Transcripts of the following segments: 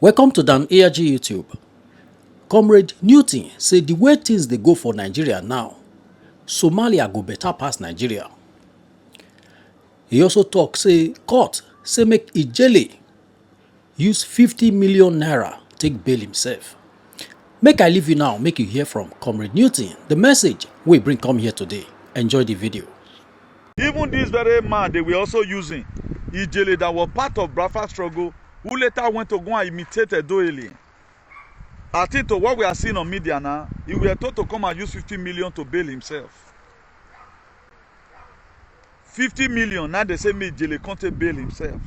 Welcome to Dan ARG YouTube. Comrade Newton say the way things dey go for Nigeria now, Somalia go better pass Nigeria. He also talk say court say make Ijele use 50 million naira take bail himself. Make I leave you now, make you hear from Comrade Newton, the message we bring come here today. Enjoy the video. Even this very man they were also using, Ijele, that was part of Biafra struggle, who later went to go and imitate Edoeli. I think to what we are seeing on media now, he were told to come and use 50 million to bail himself. 50 million, now they say me Ijele can't bail himself.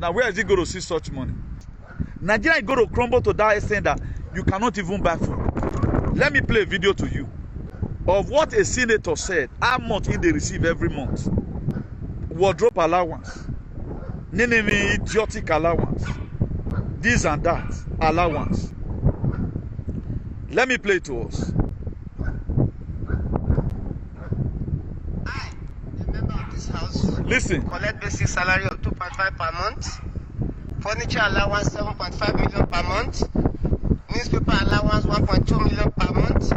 Now where is he going to see such money? Nigeria is going to crumble to that extent that you cannot even buy food. Let me play a video to you of what a senator said, how much they receive every month. Wardrobe allowance, idiotic allowance, this and that allowance. Let me play it to us. I, a member of this house, Listen. collect basic salary of 2.5 per month, furniture allowance 7.5 million per month, newspaper allowance 1.2 million per month,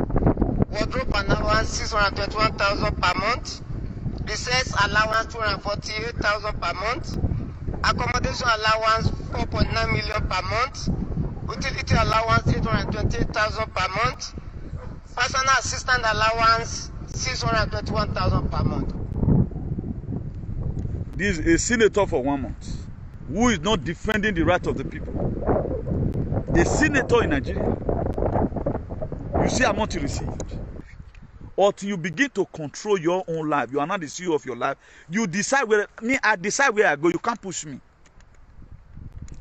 wardrobe allowance 621,000 per month, recess allowance 248,000 per month, accommodation allowance 4.9 million per month, utility allowance 828,000 per month, personal assistant allowance 621,000 per month. This is a senator for 1 month who is not defending the right of the people. A senator in Nigeria. You see how much you received. Or till you begin to control your own life, you are not the CEO of your life. You decide where I decide where I go. You can't push me.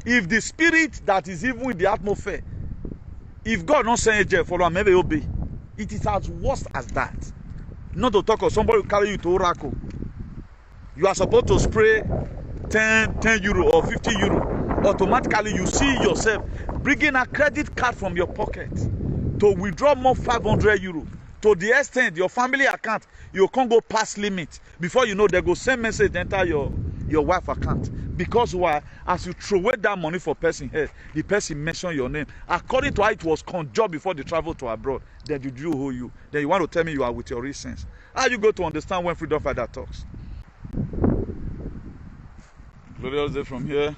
If the spirit that is even in the atmosphere, if God not send Ijele follow, maybe obey. It is as worse as that. Not to talk of somebody who carry you to Oracle. You are supposed to spray 10 euro or 50 euro. Automatically, you see yourself bringing a credit card from your pocket to withdraw more 500 euro. To the extent your family account, you can't go past limit. Before you know, they go send message enter your wife account. Because why? As you throw away that money for person head, the person mention your name. According to how it was conjured before they travel to abroad, then you do owe you. Then you want to tell me you are with your reasons. How you go to understand when freedom fighter talks? Glorious day from here.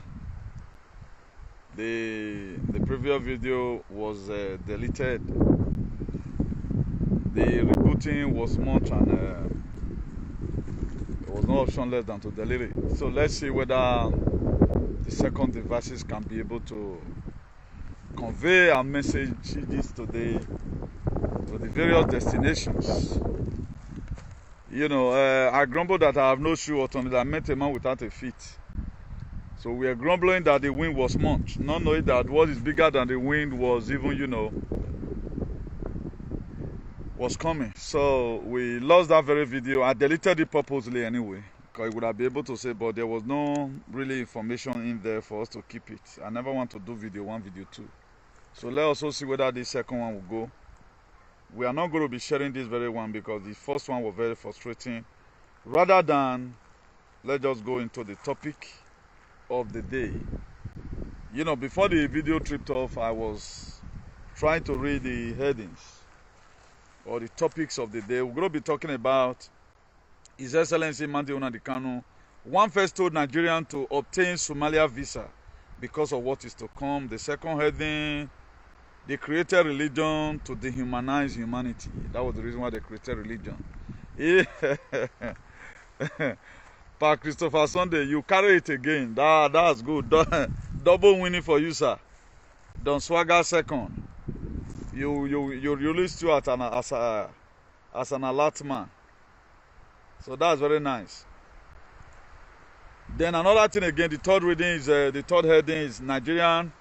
The previous video was deleted. The rebooting was much and there was no option less than to delete it. So let's see whether the second devices can be able to convey our messages today to the various destinations. You know, I grumbled that I have no shoe or something. I met a man without a feet. So we are grumbling that the wind was much, not knowing that what is bigger than the wind was even, you know, was coming. So we lost that very video. I deleted it purposely anyway, because I would have been able to say, but there was no really information in there for us to keep it. I never want to do video 1, video 2. So let's also see whether the second one will go. We are not going to be sharing this very one because the first one was very frustrating. Rather than, let's just go into the topic of the day. You know, before the video tripped off, I was trying to read the headings or the topics of the day. We're going to be talking about His Excellency Nnamdi Nnamdi Kanu. One first told Nigerian to obtain Somalia visa because of what is to come. The second heading, they created religion to dehumanize humanity. That was the reason why they created religion. Pa Christopher Sunday, you carry it again. That's good. Double winning for you, sir. Don Swagger second. You released you as an alert man. So that's very nice. Then another thing again, the third reading is the third heading is Nigeria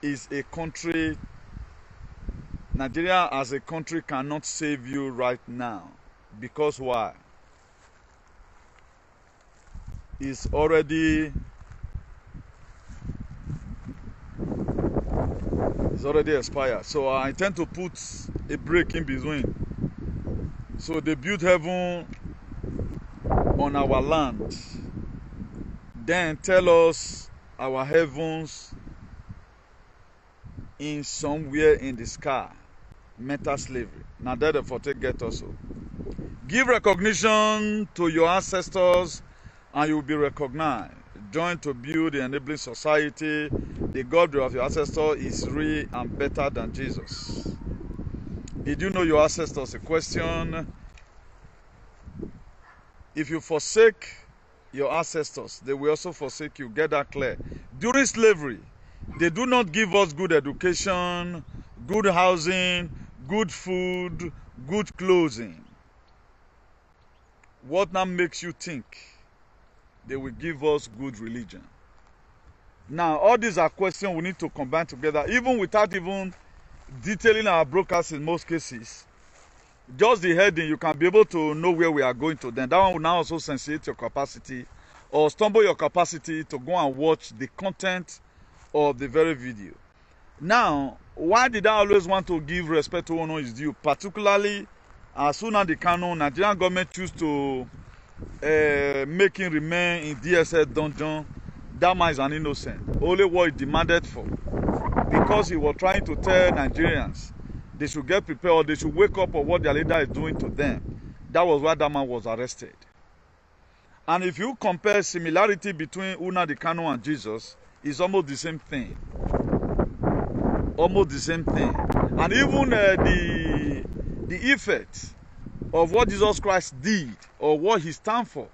is a country. Nigeria as a country cannot save you right now. Because why? It's already expired. So I intend to put a break in between. So they built heaven on our land. Then tell us our heavens in somewhere in the sky. Mental slavery. Now that the forte get also. Give recognition to your ancestors and you will be recognized. Join to build the enabling society. The God of your ancestor is real and better than Jesus. Did you know your ancestors? A question. If you forsake your ancestors, they will also forsake you. Get that clear. During slavery, they do not give us good education, good housing, good food, good clothing. What now makes you think they will give us good religion? Now, all these are questions we need to combine together, even without even detailing our broadcast in most cases. Just the heading, you can be able to know where we are going to. Then that one will now also sensate your capacity or stumble your capacity to go and watch the content of the very video. Now, why did I always want to give respect to honor is due? Particularly as soon as the canon, Nigerian government choose to make him remain in DSS dungeon, that man is an innocent. Only what he demanded for. Because he was trying to tell Nigerians they should get prepared or they should wake up for what their leader is doing to them. That was why that man was arrested. And if you compare similarity between Nnamdi Kanu and Jesus, it's almost the same thing. Almost the same thing. And even the effect of what Jesus Christ did or what he stands for,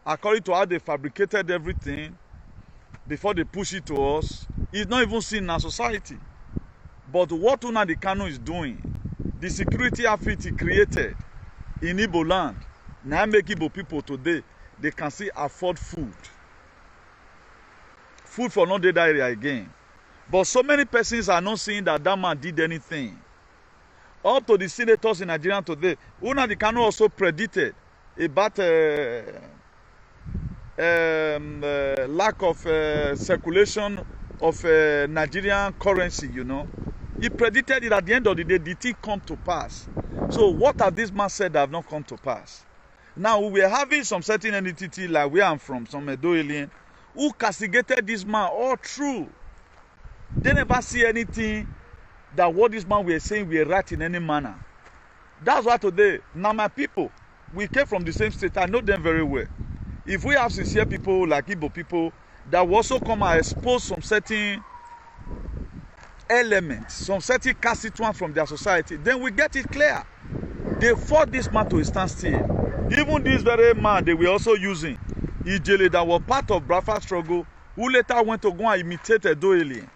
according to how they fabricated everything before they push it to us, is not even seen in our society. But what Nnamdi Kanu is doing, the security outfit he created in Igbo land, now make Igbo people today, they can still afford food. Food for not that area again. But so many persons are not seeing that that man did anything. Up to the senators in Nigeria today, Nnamdi Kanu also predicted about lack of circulation of Nigerian currency, you know. He predicted it at the end of the day, did it come to pass? So what have this man said that have not come to pass? Now we are having some certain entity like where I'm from, some Edo alien, who castigated this man all through. They never see anything that what this man were saying we are right in any manner. That's why today, now my people, we came from the same state, I know them very well. If we have sincere people like Igbo people that will also come and expose some certain elements, some certain constituents from their society, then we get it clear. They fought this man to a standstill. Even this very man they were also using, Ijele, that was part of Biafra struggle, who later went to go and imitate Edo alien.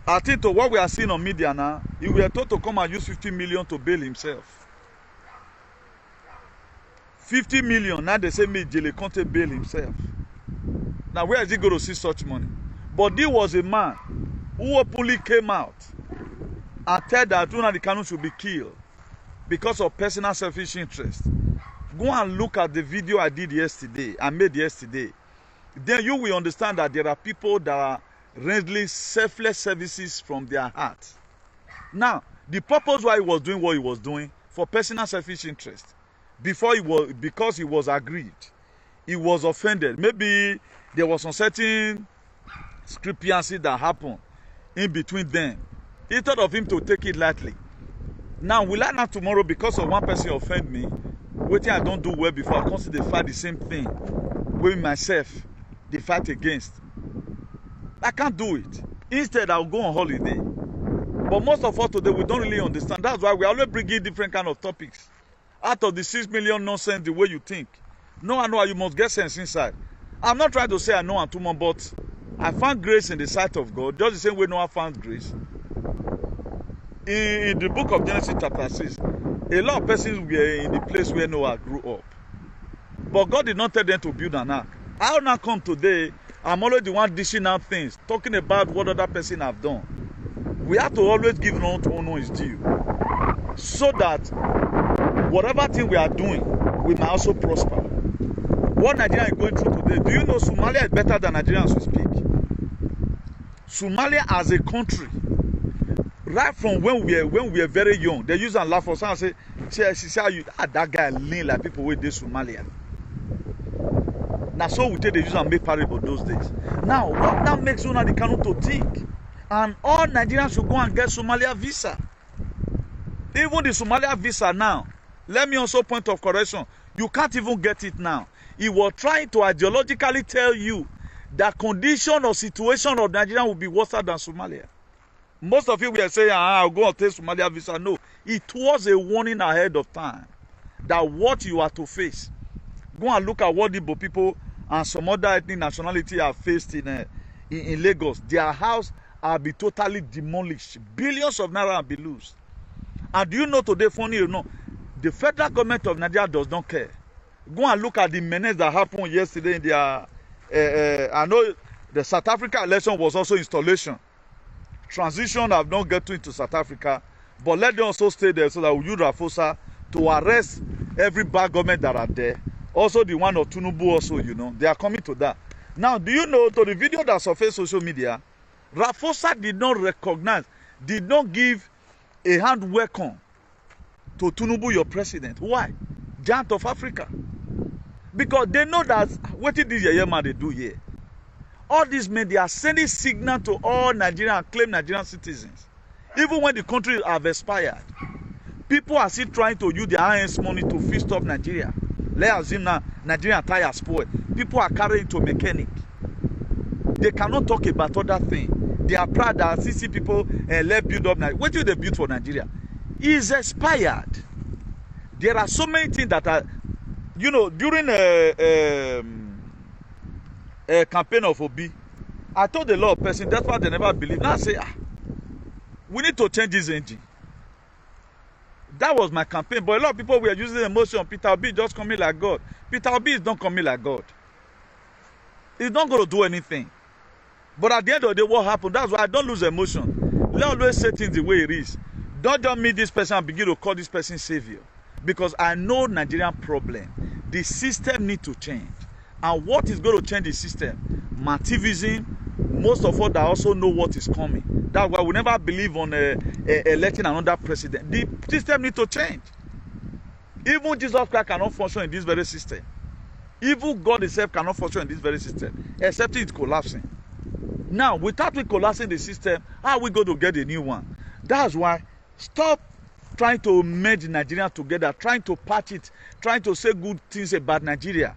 I think to what we are seeing on media now, he were told to come and use 50 million to bail himself. 50 million, now they say me Ijele can't bail himself. Now where is he going to see such money? But this was a man who openly came out and said that Nnamdi Kanu should be killed because of personal selfish interest. Go and look at the video I did yesterday, I made yesterday. Then you will understand that there are people that are rendering selfless services from their heart. Now, the purpose why he was doing what he was doing, for personal selfish interest, because he was aggrieved, he was offended. Maybe there was some certain discrepancy that happened in between them. Instead of him to take it lightly. Now, will I not tomorrow, because of one person offend me, waiting I don't do well before, I consider they fight the same thing with myself, they fight against. I can't do it. Instead, I'll go on holiday. But most of us today, we don't really understand. That's why we always bring in different kind of topics. Out of the 6 million nonsense, the way you think. No, I know you must get sense inside. I'm not trying to say I know I'm too much, but I found grace in the sight of God, just the same way Noah found grace. In the book of Genesis chapter 6, a lot of persons were in the place where Noah grew up. But God did not tell them to build an ark. I'll now come today, I'm always the one dishing out things, talking about what other person have done. We have to always give honor to honor is due. So that whatever thing we are doing, we might also prosper. What Nigeria is going through today, do you know Somalia is better than Nigeria as we speak? Somalia as a country, right from when we were very young, they used to laugh for us and say, that guy lean like people with this Somalia. Now, so we take the use and make parable those days. Now, what that makes Nnamdi Kanu to think And all Nigerians should go and get Somalia visa. Even the Somalia visa now, let me also point of correction, you can't even get it now. He was trying to ideologically tell you that condition or situation of Nigeria will be worse than Somalia. Most of you were saying, I'll go and take Somalia visa. No, it was a warning ahead of time that what you are to face. Go and look at what the Igbo people and some other ethnic nationality have faced in Lagos. Their house will be totally demolished. Billions of naira will be lost. And do you know today, funny or not, the federal government of Nigeria does not care. Go and look at the menace that happened yesterday in their, I know the South Africa election was also installation. Transition have not get into South Africa, but let them also stay there so that we use Rafosa to arrest every bad government that are there. Also the one of Tinubu also, you know, they are coming to that. Now, do you know, to the video that surfaced social media, Rafosa did not recognize, did not give a hand welcome to Tinubu, your president. Why? Giant of Africa. Because they know that what did this man they do here? All these men, they are sending signal to all Nigerian claim Nigerian citizens. Even when the country have expired, people are still trying to use their hands money to fix up Nigeria. Let's assume now Nigerian tire spoil. People are carrying to mechanic. They cannot talk about other things. They are proud that see people let build up Nigeria. What do they build for Nigeria? Is expired. There are so many things that are, you know, during a campaign of Obi, I told a lot of persons, that's why they never believe. Now I say, we need to change this engine. That was my campaign, but a lot of people were using emotion. Peter Obi just coming like God. Peter Obi is not coming like God. He's not going to do anything. But at the end of the day, what happened? That's why I don't lose emotion. Let always say things the way it is. Don't just meet this person and begin to call this person savior. Because I know Nigerian problem. The system needs to change. And what is going to change the system? Martivism. Most of us that also know what is coming. That's why we never believe on electing another president. The system needs to change. Even Jesus Christ cannot function in this very system. Even God himself cannot function in this very system. Except it's collapsing. Now, without we collapsing the system, how are we going to get a new one? That's why, stop trying to merge Nigeria together, trying to patch it, trying to say good things about Nigeria,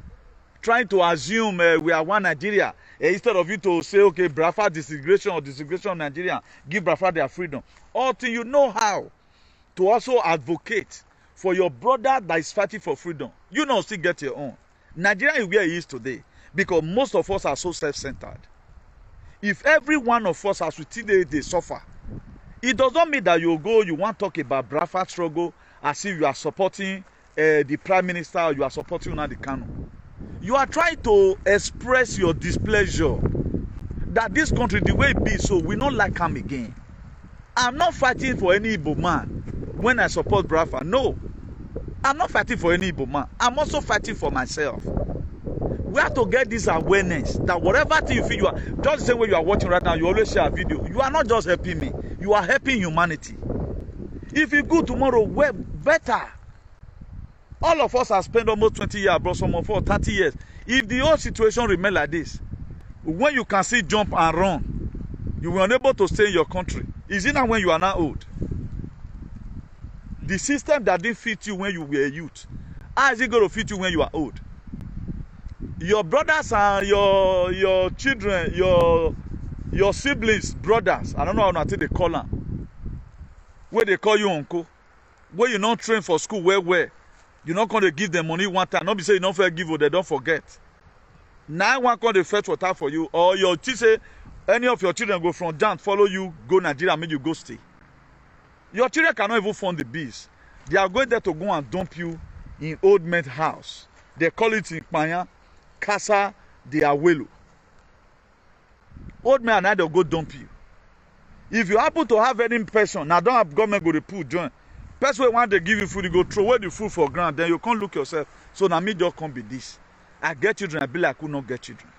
trying to assume we are one Nigeria, instead of you to say, okay, Biafra disintegration or disintegration of Nigeria, give Biafra their freedom. Until you know how to also advocate for your brother that is fighting for freedom, you know, still get your own. Nigeria is where it is today because most of us are so self-centered. If every one of us, as we today, they suffer, it does not mean that you want to talk about Biafra struggle as if you are supporting the Prime Minister or you are supporting Nnamdi Kanu. You are trying to express your displeasure that this country, the way it be, so we not like him again. I'm not fighting for any Igbo man when I support Biafra. No, I'm not fighting for any Igbo man. I'm also fighting for myself. We have to get this awareness that whatever thing you feel, you are just the same way you are watching right now, you always share a video. You are not just helping me, you are helping humanity. If you go tomorrow, well, better. All of us have spent almost 20 years, bro, some of us 30 years. If the whole situation remains like this, when you can see jump and run, you were unable to stay in your country. Is it not when you are now old? The system that didn't fit you when you were a youth, how is it going to fit you when you are old? Your brothers and your children, your siblings, brothers, I don't know how they call them, where they call you uncle, where you not train for school, where you're not going to give them money one time, not be say you don't fair give or they don't forget. Now one call the fetch water for you, or your say any of your children go from Jan, follow you, go Nigeria, make you go stay. Your children cannot even fund the bees. They are going there to go and dump you in old man's house. They call it in Panya, Casa de Abuelo. Old man and I go dump you. If you happen to have any person, now don't have government go to put join. Person when they give you food, you go throw away the food for ground, then you can't look yourself. So now me just can't be this. I get children, I be like I could not get children.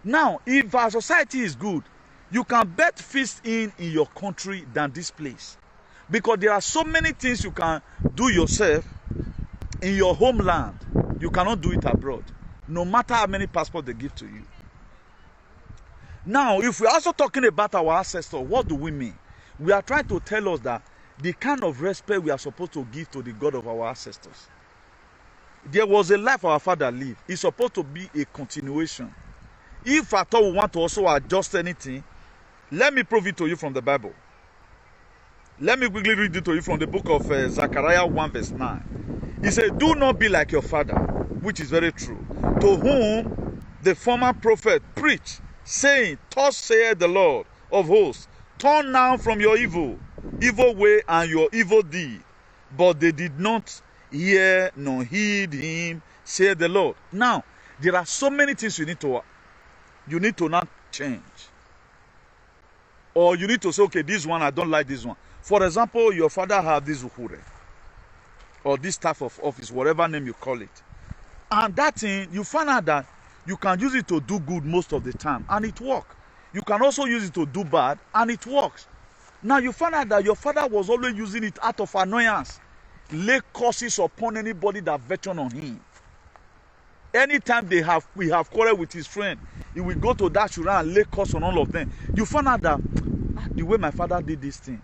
Now, if our society is good, you can bet feast in your country than this place. Because there are so many things you can do yourself in your homeland. You cannot do it abroad. No matter how many passports they give to you. Now, if we're also talking about our ancestors, what do we mean? We are trying to tell us that the kind of respect we are supposed to give to the God of our ancestors. There was a life our father lived. It's supposed to be a continuation. If at all we want to also adjust anything, let me prove it to you from the Bible. Let me quickly read it to you from the book of Zechariah 1 verse 9. He said, do not be like your father, which is very true, to whom the former prophet preached, saying, thus saith the Lord of hosts, turn now from your evil way and your evil deed. But they did not hear nor heed him, saith the Lord. Now, there are so many things you need to now change. Or you need to say, okay, this one, I don't like this one. For example, your father had this uhure, or this type of office, whatever name you call it. And that thing, you find out that you can use it to do good most of the time, and it works. You can also use it to do bad, and it works. Now you find out that your father was always using it out of annoyance. Lay curses upon anybody that ventured on him. Anytime we have quarrel with his friend, he will go to that shrine and lay curse on all of them. You find out that the way my father did this thing,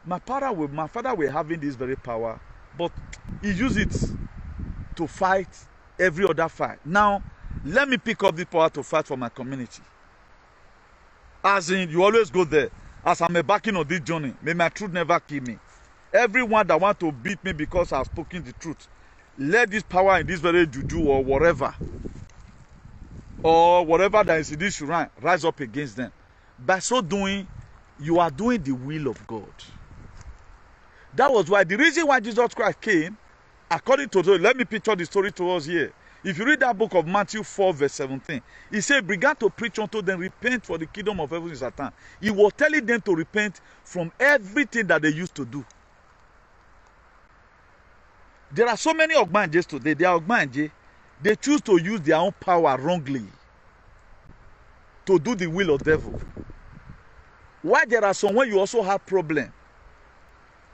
my father were having this very power, but he used it to fight every other fight. Now, let me pick up the power to fight for my community. As in, you always go there. As I'm embarking on this journey, may my truth never kill me. Everyone that want to beat me because I've spoken the truth, let this power in this very juju or whatever that is in this shrine rise up against them. By so doing, you are doing the will of God. That was why the reason why Jesus Christ came, according to let me picture the story to us here. If you read that book of Matthew 4 verse 17, he said, began to preach unto them, repent, for the kingdom of heaven is at hand. He was telling them to repent from everything that they used to do. There are so many Ogbanjes today. They are Ogbanje. They choose to use their own power wrongly to do the will of the devil. Why there are some when you also have problem,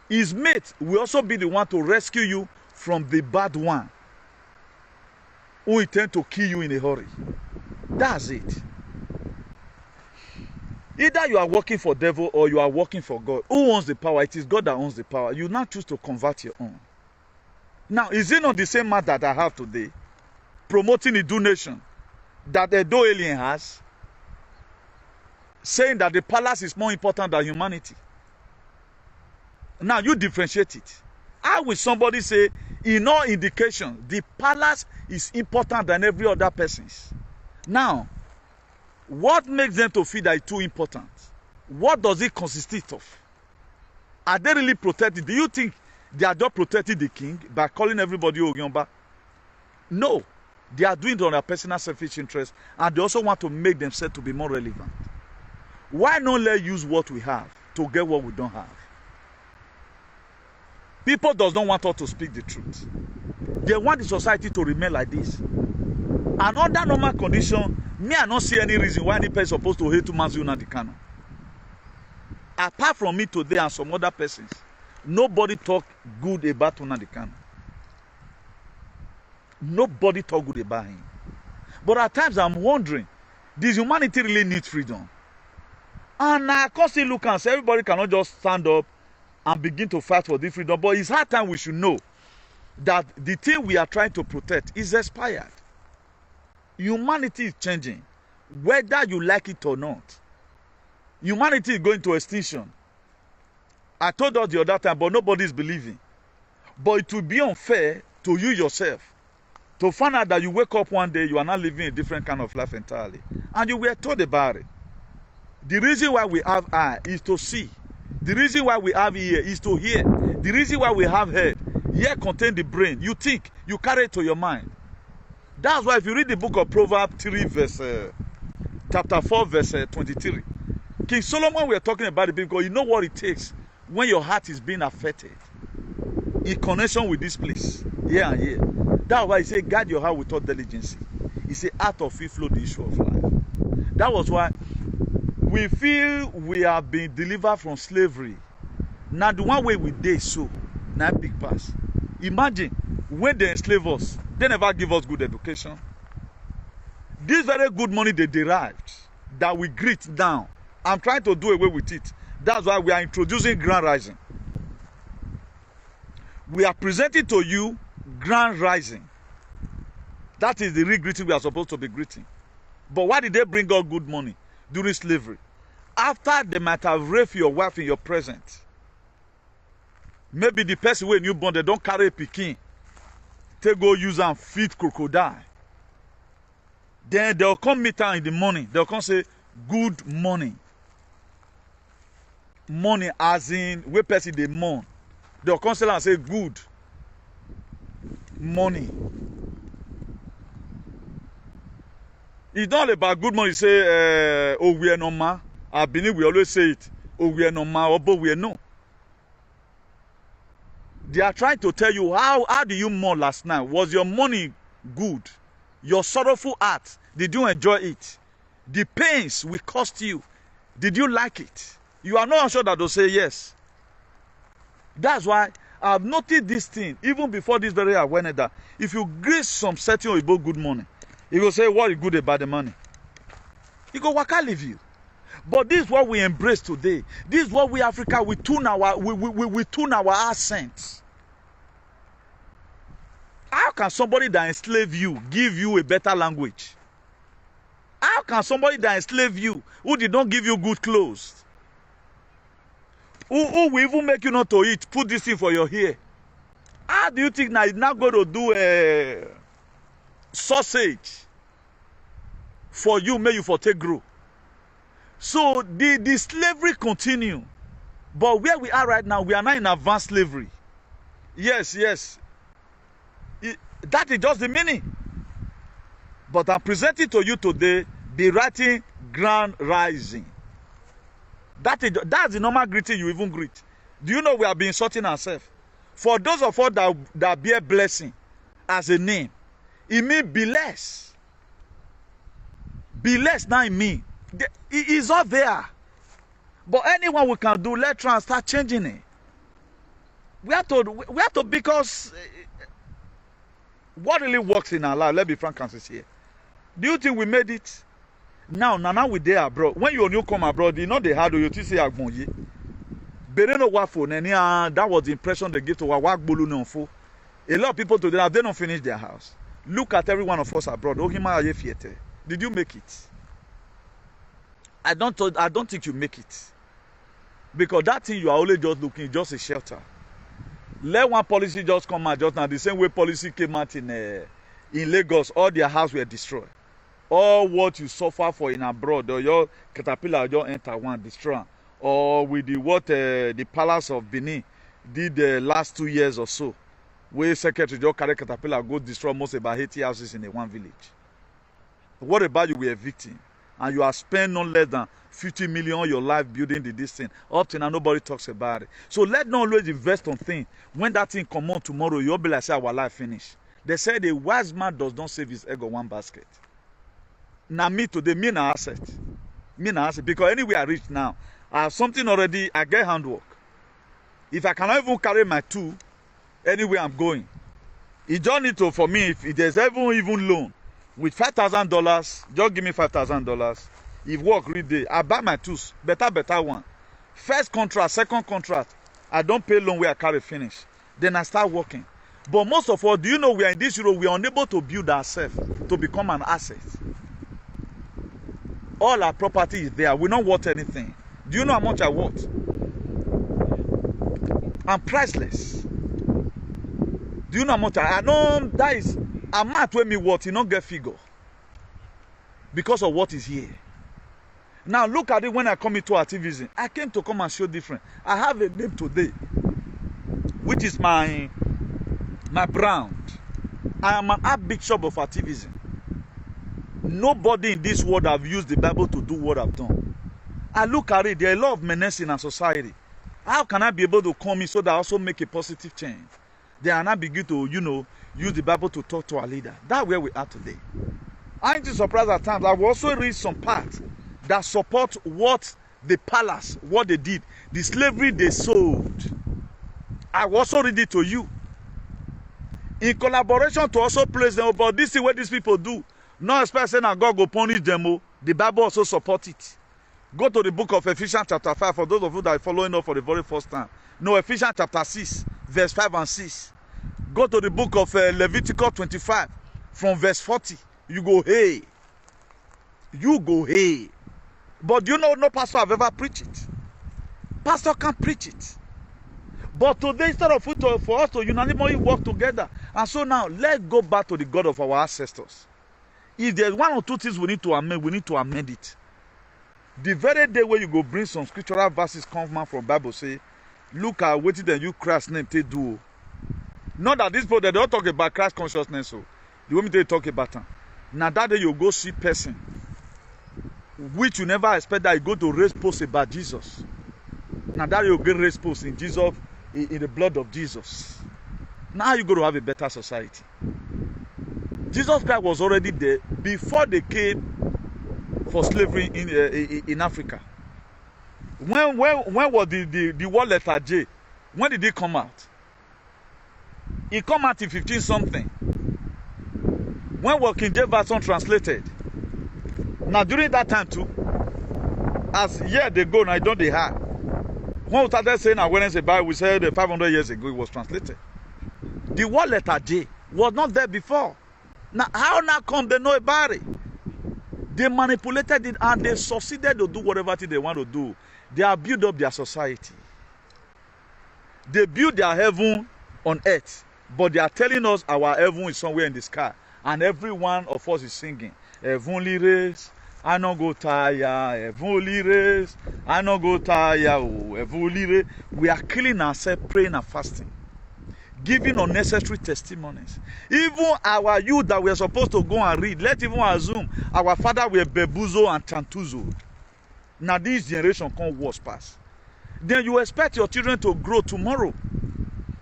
his mate will also be the one to rescue you from the bad one who intend to kill you in a hurry. That's it. Either you are working for devil or you are working for God. Who owns the power? It is God that owns the power. You now choose to convert your own. Now, is it not the same man that I have today, promoting a donation that a Edo alien has, saying that the palace is more important than humanity? Now, you differentiate it. How will somebody say, in all indication, the palace is important than every other person's? Now, what makes them to feel that it's too important? What does it consist of? Are they really protected? Do you think they are just protecting the king by calling everybody Ogyomba? No. They are doing it on their personal selfish interest, and they also want to make themselves to be more relevant. Why not let use what we have to get what we don't have? People does not want us to speak the truth. They want the society to remain like this. And under normal condition, me I not see any reason why any person is supposed to hate Mazi Nnamdi Kanu. Apart from me today and some other persons, nobody talk good about Nnamdi Kanu. Nobody talk good about him. But at times I'm wondering, does humanity really need freedom? And I can still look and say everybody cannot just stand up and begin to fight for this freedom. But it's high time we should know that the thing we are trying to protect is expired. Humanity is changing, whether you like it or not. Humanity is going to extinction. I told us the other time, but nobody is believing. But it will be unfair to you yourself to find out that you wake up one day, you are not living a different kind of life entirely. And you were told about it. The reason why we have eye is to see. The reason why we have ear is to hear. The reason why we have head, ear contain the brain. You think, you carry it to your mind. That's why if you read the book of Proverbs 3 verse, chapter 4 verse 23, King Solomon, we are talking about it because you know what it takes when your heart is being affected in connection with this place, here and here. That's why he said, guard your heart with all diligence. He said, out of it flow the issue of life. That was why we feel we have been delivered from slavery. Now the one way we did so, now big pass. Imagine when they enslave us, they never give us good education. This very good money they derived, that we greet now. I'm trying to do away with it. That's why we are introducing Grand Rising. We are presenting to you Grand Rising. That is the real greeting we are supposed to be greeting. But why did they bring out good money during slavery? After they might have raped your wife in your presence. Maybe the person when you born, they don't carry a pikin. They go use and feed crocodile. Then they'll come meet her in the morning. They'll come say, good morning. Money as in, where person they mourn. They'll come and say, good money. It's not about good money. Say, oh, we are no ma. I believe we always say it. Oh, we are no ma, or but we are no. They are trying to tell you, how do you mourn last night? Was your money good? Your sorrowful heart, did you enjoy it? The pains will cost you. Did you like it? You are not sure that they'll say yes. That's why I've noted this thing, even before this very awareness, that if you grace some certain Oyibo good money, he will say, what is good about the money? He go, waka leave you. But this is what we embrace today. This is what we Africa, we tune our accents. How can somebody that enslave you give you a better language? How can somebody that enslave you, who did not give you good clothes, who will even make you not to eat, put this thing for your hair? How do you think now it's not going to do a sausage for you, may you for take grow? So the slavery continue. But where we are right now, we are not in advanced slavery. Yes. That is just the meaning. But I'm presenting to you today the writing Grand Rising. That's the normal greeting you even greet. Do you know we have been insulting ourselves? For those of us that bear blessing as a name, it means be less. Be less now in me. It is all there. But anyone we can do, let's try and start changing it. We have to because what really works in our life, let's be frank and sincere. Do you think we made it? Now we there abroad. When you come abroad, you know they had you to say Agbonye. Bereno Wafo, that was the impression they give to Wagbulu Nonfo. A lot of people today, they don't finish their house. Look at every one of us abroad. Did you make it? I don't think you make it. Because that thing you are only just looking, just a shelter. Let one policy just come out just now. The same way policy came out in Lagos, all their houses were destroyed. All what you suffer for in abroad, or your caterpillar just enter one, destroy. Or with the palace of Benin did the last 2 years or so, where secretary just carry caterpillar go destroy most about 80 houses in one village. What about you were a victim? And you are spending no less than 50 million on your life building this thing. Up to now, nobody talks about it. So let not always invest on things. When that thing come on tomorrow, you'll be like, say, our life finished. They said a wise man does not save his egg on one basket. Now me today, me na asset. Because anywhere I reach now, I have something already, I get handwork. If I cannot even carry my tool, anywhere I'm going, it don't need to, for me, if there's even loan, with $5,000, just give me $5,000. If work read day, I buy my tools, better one. First contract, second contract, I don't pay loan where I carry finish. Then I start working. But most of all, do you know we are in this Europe, we are unable to build ourselves to become an asset. All our property is there. We're not worth anything. Do you know how much I worth? I'm priceless. Do you know how much I know? That is amount when me worth, you don't get figure. Because of what is here. Now look at it when I come into activism. I came to come and show different. I have a name today, which is my brand. I am an archbishop of activism. Nobody in this world have used the Bible to do what I've done. I look at it, there are a lot of menace in our society. How can I be able to come in so that I also make a positive change? Then I now begin to, use the Bible to talk to our leader. That's where we are today. I ain't surprised at times. I will also read some parts that support what the palace, what they did, the slavery they sold. I will also read it to you. In collaboration to also place them, but this is what these people do. Not expect saying that God will punish them. The Bible also supports it. Go to the book of Ephesians chapter 5 for those of you that are following up for the very first time. No, Ephesians chapter 6, verse 5 and 6. Go to the book of Leviticus 25 from verse 40. You go, hey. You go, hey. But do you know no pastor have ever preached it? Pastor can't preach it. But today, instead of for us to unanimously work together, and so now, let's go back to the God of our ancestors. If there's one or two things we need to amend it. The very day where you go bring some scriptural verses come from Bible, say, look at what then you Christ's name they do. Not that these people, they don't talk about Christ consciousness, so the way they talk about them. Now that day you go see person, which you never expect that you go to raise post about Jesus. Now that you get raised post in Jesus, in the blood of Jesus. Now you go to have a better society. Jesus Christ was already there before they came for slavery in Africa. When was the word letter J? When did it come out? It come out in 15 something. When was King James Version translated? Now during that time too, as years they go, now don't they have. When we started saying awareness about, we said 500 years ago it was translated. The word letter J was not there before. Now how now come they know about it? They manipulated it and they succeeded to do whatever thing they want to do. They have built up their society. They built their heaven on earth, but they are telling us our heaven is somewhere in the sky. And every one of us is singing, heavenly race, I no go tire, heavenly race, I no go tire, oh, heavenly race. We are killing ourselves, praying and fasting, giving unnecessary testimonies. Even our youth that we are supposed to go and read, let's even assume our father were Bebuzo and Chantuzo. Now this generation can't worse pass. Then you expect your children to grow tomorrow.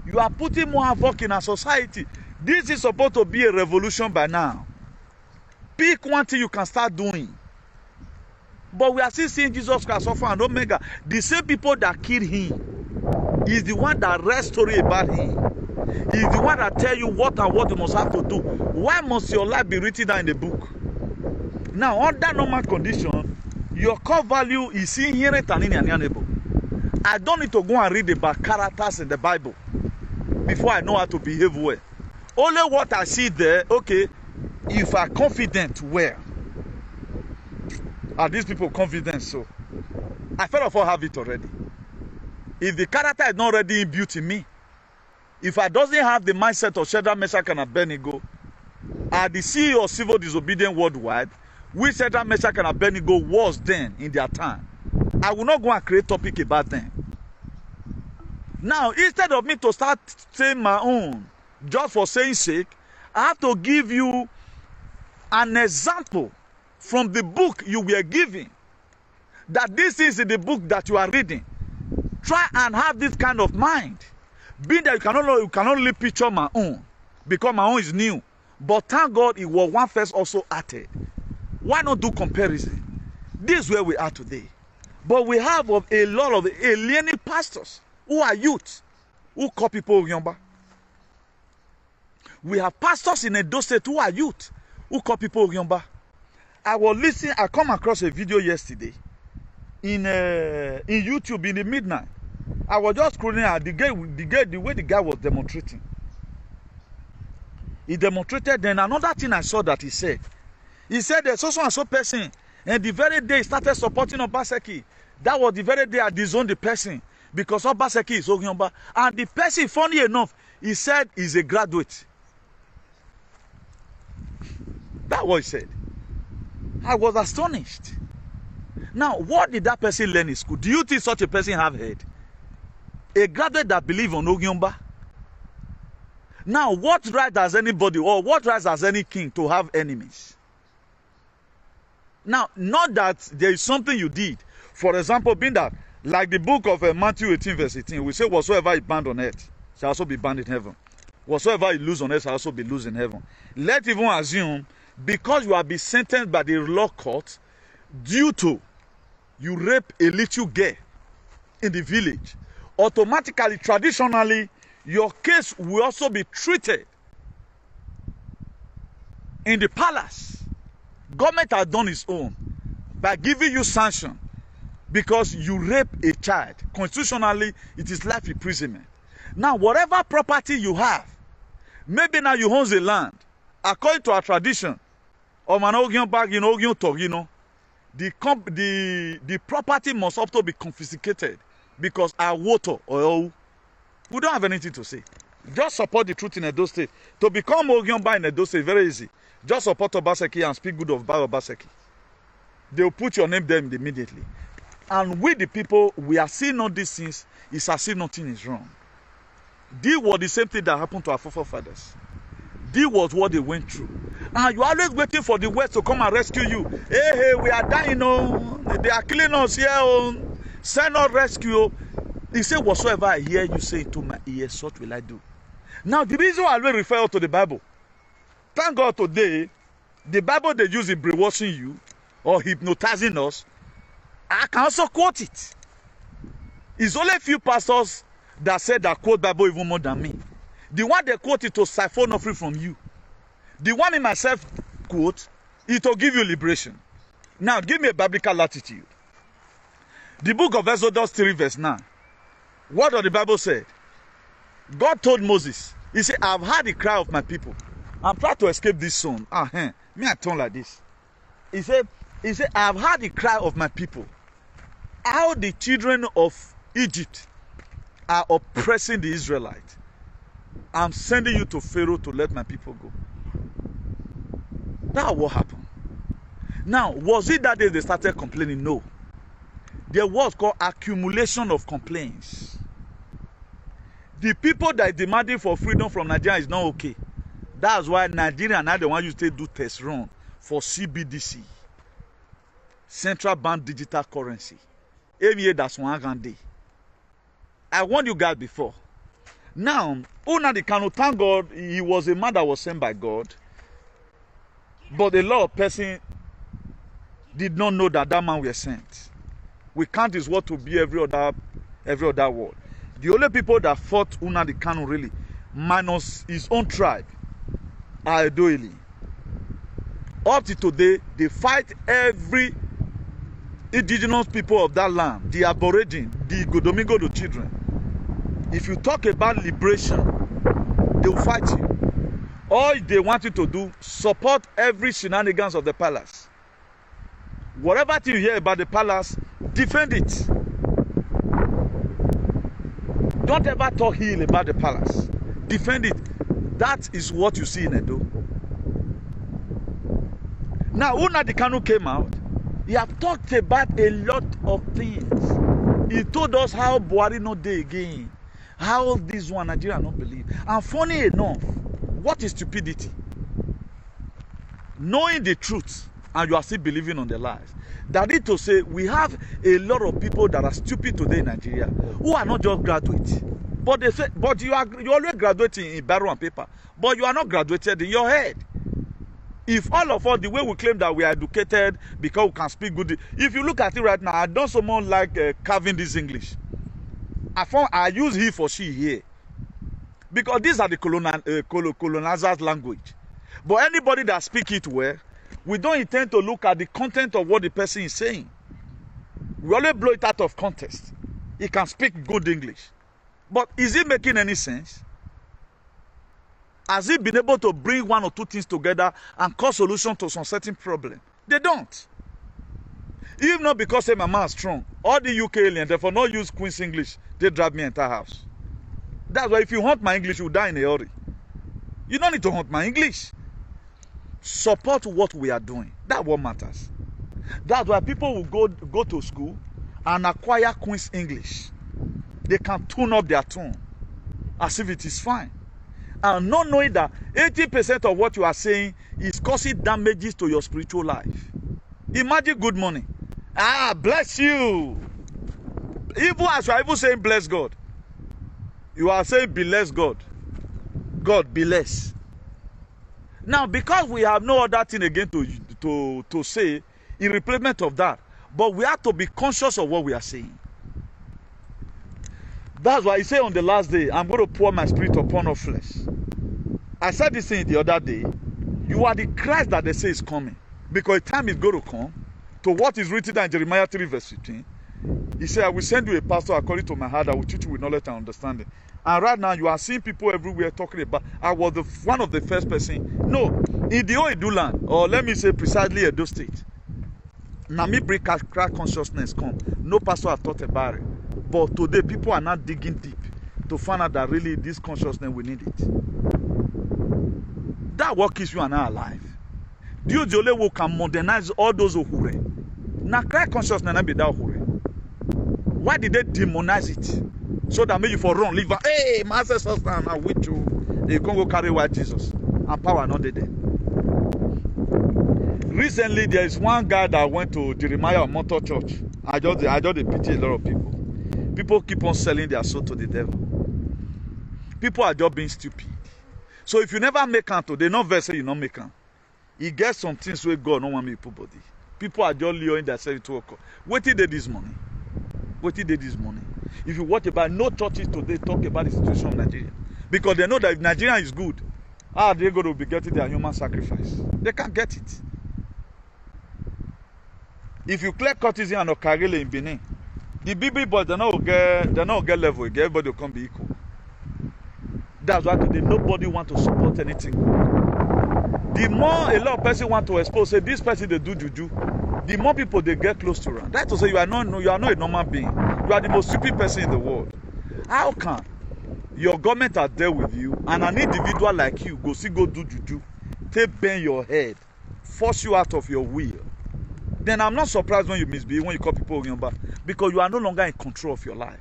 You are putting more havoc in our society. This is supposed to be a revolution by now. Pick one thing you can start doing. But we are still seeing Jesus Christ Alpha and Omega. The same people that killed him is the one that writes story about him. He is the one that tell you what and what you must have to do. Why must your life be written down in the book? Now, under normal condition, your core value is inherent and inalienable. I don't need to go and read about characters in the Bible before I know how to behave well. Only what I see there, okay, if I'm confident, well, are these people confident? So, I first of all have it already. If the character is not already imbued in me, if I doesn't have the mindset of Shadrach, Meshach, and Abednego, are the CEO of civil disobedience worldwide, which Shadrach, Meshach, and Abednego was then in their time, I will not go and create topic about them. Now, instead of me to start saying my own, just for saying sake, I have to give you an example from the book you were given. That this is the book that you are reading. Try and have this kind of mind. Being that you can only picture my own, because my own is new. But thank God it was one first also added. Why not do comparison? This is where we are today. But we have a lot of alienated pastors who are youth, who call people Yomba. We have pastors in Edo State who are youth, who call people Yomba. I come across a video yesterday in YouTube in the midnight. I was just scrolling at the way the guy was demonstrating. He demonstrated, then another thing I saw that he said there's so and so person, and the very day he started supporting Obaseki, that was the very day I disowned the person, because Obaseki is Ogyomba. And the person, funny enough, he said he's a graduate. That's what he said. I was astonished. Now, what did that person learn in school? Do you think such a person have heard? A graduate that believes on Ogyomba? Now, what right has anybody, or what right has any king to have enemies? Now, not that there is something you did. For example, being that, like the book of Matthew 18 verse 18, we say, whatsoever is bound on earth shall also be bound in heaven. Whatsoever is loose on earth shall also be loose in heaven. Let's even assume, because you have been sentenced by the law court due to you rape a little girl in the village, automatically, traditionally, your case will also be treated in the palace. Government has done its own. by giving you sanction because you rape a child. Constitutionally, it is life imprisonment. Now, whatever property you have, maybe now you own the land, according to our tradition, or the property must also be confiscated because our water or we don't have anything to say. Just support the truth in Edo State. To become Ogyonba in Edo State, very easy. Just support Obaseki and speak good of Obaseki. They will put your name there immediately. And we the people, we are seeing all these things, it's as if nothing is wrong. This was the same thing that happened to our forefathers. This was what they went through. And you're always waiting for the West to come and rescue you. Hey, we are dying, oh. They are killing us here, oh. Send us rescue. He said, whatsoever I hear you say to my ears, what will I do? Now, the reason why I will refer to the Bible, thank God today, the Bible they use in brainwashing you or hypnotizing us, I can also quote it. It's only a few pastors that said that quote Bible even more than me. The one they quote it to siphon offering from you. The one in myself quote, it will give you liberation. Now, give me a biblical attitude. The book of Exodus 3 verse 9. What does the Bible say? God told Moses, he said, I've heard the cry of my people. I'm trying to escape this son. Me I turn like this. He said, I've heard the cry of my people. How the children of Egypt are oppressing the Israelites. I'm sending you to Pharaoh to let my people go. That's what happened. Now, was it that day they started complaining? No. There was called accumulation of complaints. The people that are demanding for freedom from Nigeria is not okay. That's why Nigeria now the one you to do test run for CBDC, Central Bank Digital Currency. Every year that's 1 day. I warned you guys before. Now, Nnamdi Kanu, thank God, he was a man that was sent by God. But a lot of persons did not know that that man was sent. We count his word to be every other word. The only people that fought Nnamdi Kanu really, minus his own tribe, are Edoili. Up to today, they fight every indigenous people of that land, the Aborigine, the Godomingodo children. If you talk about liberation, they will fight you. All they want you to do, support every shenanigans of the palace. Whatever thing you hear about the palace, defend it. Don't ever talk ill about the palace. Defend it. That is what you see in Edo. Now, Nnamdi Kanu came out. He have talked about a lot of things. He told us how Buhari no dey again. How this one Nigeria not believe. And funny enough, what is stupidity? Knowing the truth and you are still believing on the lies. That is to say, we have a lot of people that are stupid today in Nigeria who are not just graduates. But they say, but you always graduating in barrel and paper. But you are not graduated in your head. If all of us, the way we claim that we are educated because we can speak good, if you look at it right now, I don't so much like carving this English. I use he for she here. Because these are the colonizers' language. But anybody that speak it well, we don't intend to look at the content of what the person is saying. We always blow it out of context. He can speak good English. But is it making any sense? Has he been able to bring one or two things together and cause solution to some certain problem? They don't. If not because say my man is strong, all the UK aliens, therefore not use Queen's English, they drive me entire house. That's why if you hunt my English, you die in a hurry. You don't need to hunt my English. Support what we are doing. That's what matters. That's why people will go to school and acquire Queen's English. They can tune up their tone as if it is fine. And not knowing that 80% of what you are saying is causing damages to your spiritual life. Imagine good morning. Bless you. Even as you are even saying bless God, you are saying bless God. God bless. Now, because we have no other thing again to say in replacement of that, but we have to be conscious of what we are saying. That's why he said on the last day, I'm going to pour my spirit upon all flesh. I said this thing the other day. You are the Christ that they say is coming. Because time is going to come to what is written in Jeremiah 3 verse 15. He said, I will send you a pastor according to my heart that will teach you with knowledge and understanding. And right now, you are seeing people everywhere talking about, I was one of the first person. No, in the old Edo land, or let me say precisely Edo State, now me bring crack consciousness come. No pastor have thought about it. But today, people are not digging deep to find out that really this consciousness, we need it. That what keeps you and I alive. The Ijele who can modernize all those who now crack consciousness not be that who. Why did they demonize it? So that maybe for run, live. Hey, my ancestors now with you. They can't go carry white Jesus. And power not there. Recently, there is one guy that went to Jeremiah Motor Church. I just pity a lot of people. People keep on selling their soul to the devil. People are just being stupid. So if you never make out, they not verse you not make out. He gets some things where God don't want me to put body. People are just luring themselves to work. What did they this money? What did they this money? If you watch about no churches today talk about the situation of Nigeria. Because they know that if Nigeria is good, how are they going to be getting their human sacrifice? They can't get it. If you clear courtesan and Okarele in Benin, the BB boys they not get level again, everybody will come be equal. That's why today nobody want to support anything. The more a lot of person want to expose, say this person they do juju, the more people they get close to run. That's to say you are not a normal being. You are the most stupid person in the world. How can your government are there with you and an individual like you go do juju, take bend your head, force you out of your will? Then I'm not surprised when you misbehave, when you call people Oyamba, because you are no longer in control of your life.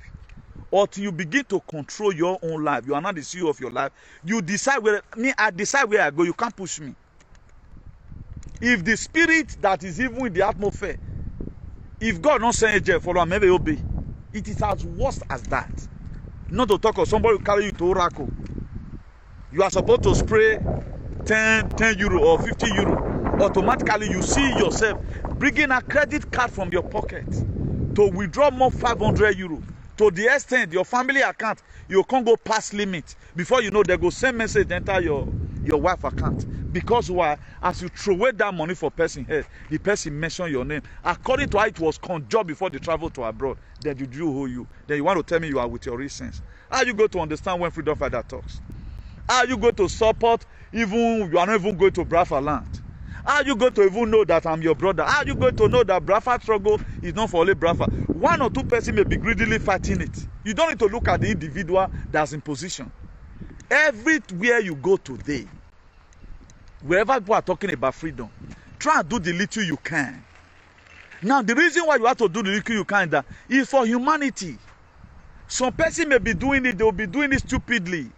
Or till you begin to control your own life, you are not the CEO of your life. You decide I decide where I go, you can't push me. If the spirit that is even in the atmosphere, if God not send Ijele follow, maybe obey. It is as worse as that. Not to talk of somebody who carry you to Oracle. You are supposed to spray 10 euro or 50 euro. Automatically you see yourself bringing a credit card from your pocket to withdraw more 500 euro. To the extent your family account, you can't go past limit. Before you know, they go send message enter your wife account. Because why? As you throw away that money for person head, the person mention your name. According to how it was conjured before they travel to abroad, then you do who you. Then you want to tell me you are with your reasons. How you go to understand when freedom fighter talks? How you go to support even you are not even going to Biafra land? How you going to even know that I'm your brother? How you going to know that Biafra struggle is not for only Biafra? One or two persons may be greedily fighting it. You don't need to look at the individual that's in position. Everywhere you go today, wherever people are talking about freedom, try and do the little you can. Now, the reason why you have to do the little you can is for humanity. Some person may be doing it, they will be doing it stupidly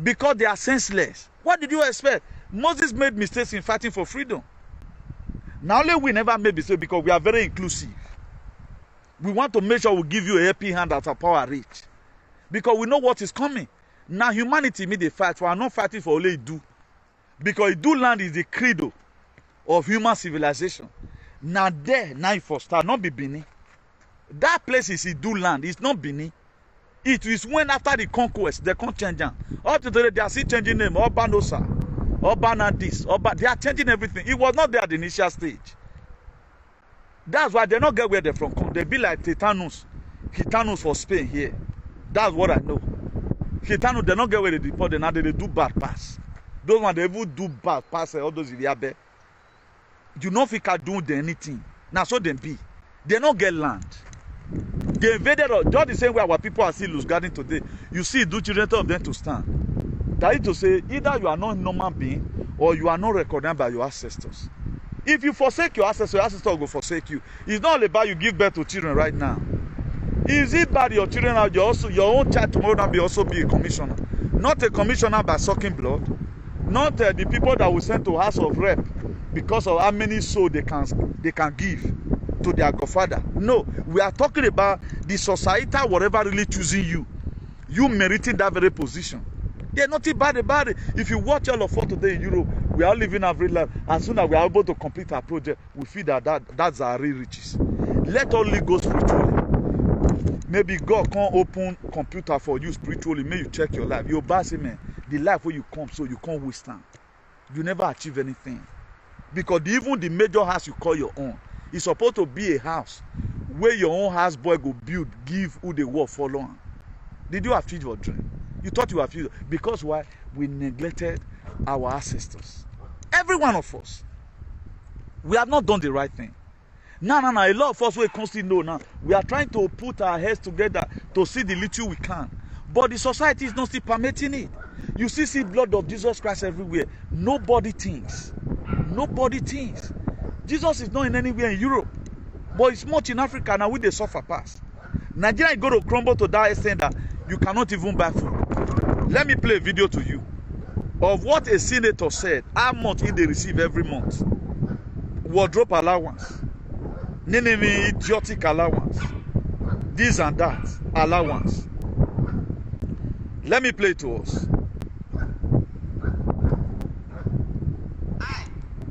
because they are senseless. What did you expect? Moses made mistakes in fighting for freedom. Now, only we never made mistakes because we are very inclusive. We want to make sure we give you a helping hand at our power reach. Because we know what is coming. Now, humanity made a fight. We are not fighting for only Idu. Because Idu land is the credo of human civilization. Now, now for start, not be Benin. That place is Idu land. It's not Benin. It is when after the conquest, they can't change them. Up to today, they are still changing name. Obanosa. Obana this. They are changing everything. It was not there at the initial stage. That's why they don't get where they're from. They be like Titanus for Spain here. That's what I know. Titanus, they don't get where they deport. Now they do bad pass. Those ones they even do bad pass. All those Iliabe. You know if you can do anything. Now so they be. They don't get land. They invaded just the same way our people are still loose garden today. You see, do children of them to stand. That is to say, either you are not a normal being or you are not recognized by your ancestors. If you forsake your ancestors will forsake you. It's not all about you give birth to children right now. Is it bad your children are your own child tomorrow will also be a commissioner? Not a commissioner by sucking blood. Not the people that will send to House of Rep because of how many souls they can give to their godfather. No, we are talking about the societal whatever really choosing you. You meriting that very position. There's nothing bad about it. If you watch all of us today in Europe, we are living our real life. As soon as we are able to complete our project, we feel that's our real riches. Let only go spiritually. Maybe God can't open computer for you spiritually. May you check your life. You're bossy man. The life where you come, so you can't withstand. You never achieve anything. Because even the major house you call your own, It's supposed to be a house where your own house boy go build, give who they work for long. Did you achieve your dream? You thought you achieved it. Because why? We neglected our ancestors. Every one of us. We have not done the right thing. No. A lot of us will constantly know now. We are trying to put our heads together to see the little we can. But the society is not still permitting it. You still see blood of Jesus Christ everywhere. Nobody thinks. Nobody thinks. Jesus is not in anywhere in Europe. But it's much in Africa now. We they suffer past. Nigeria is going to crumble to that extent that you cannot even buy food. Let me play a video to you of what a senator said. How much they receive every month. Wardrobe allowance. Idiotic allowance. This and that allowance. Let me play it to us. I,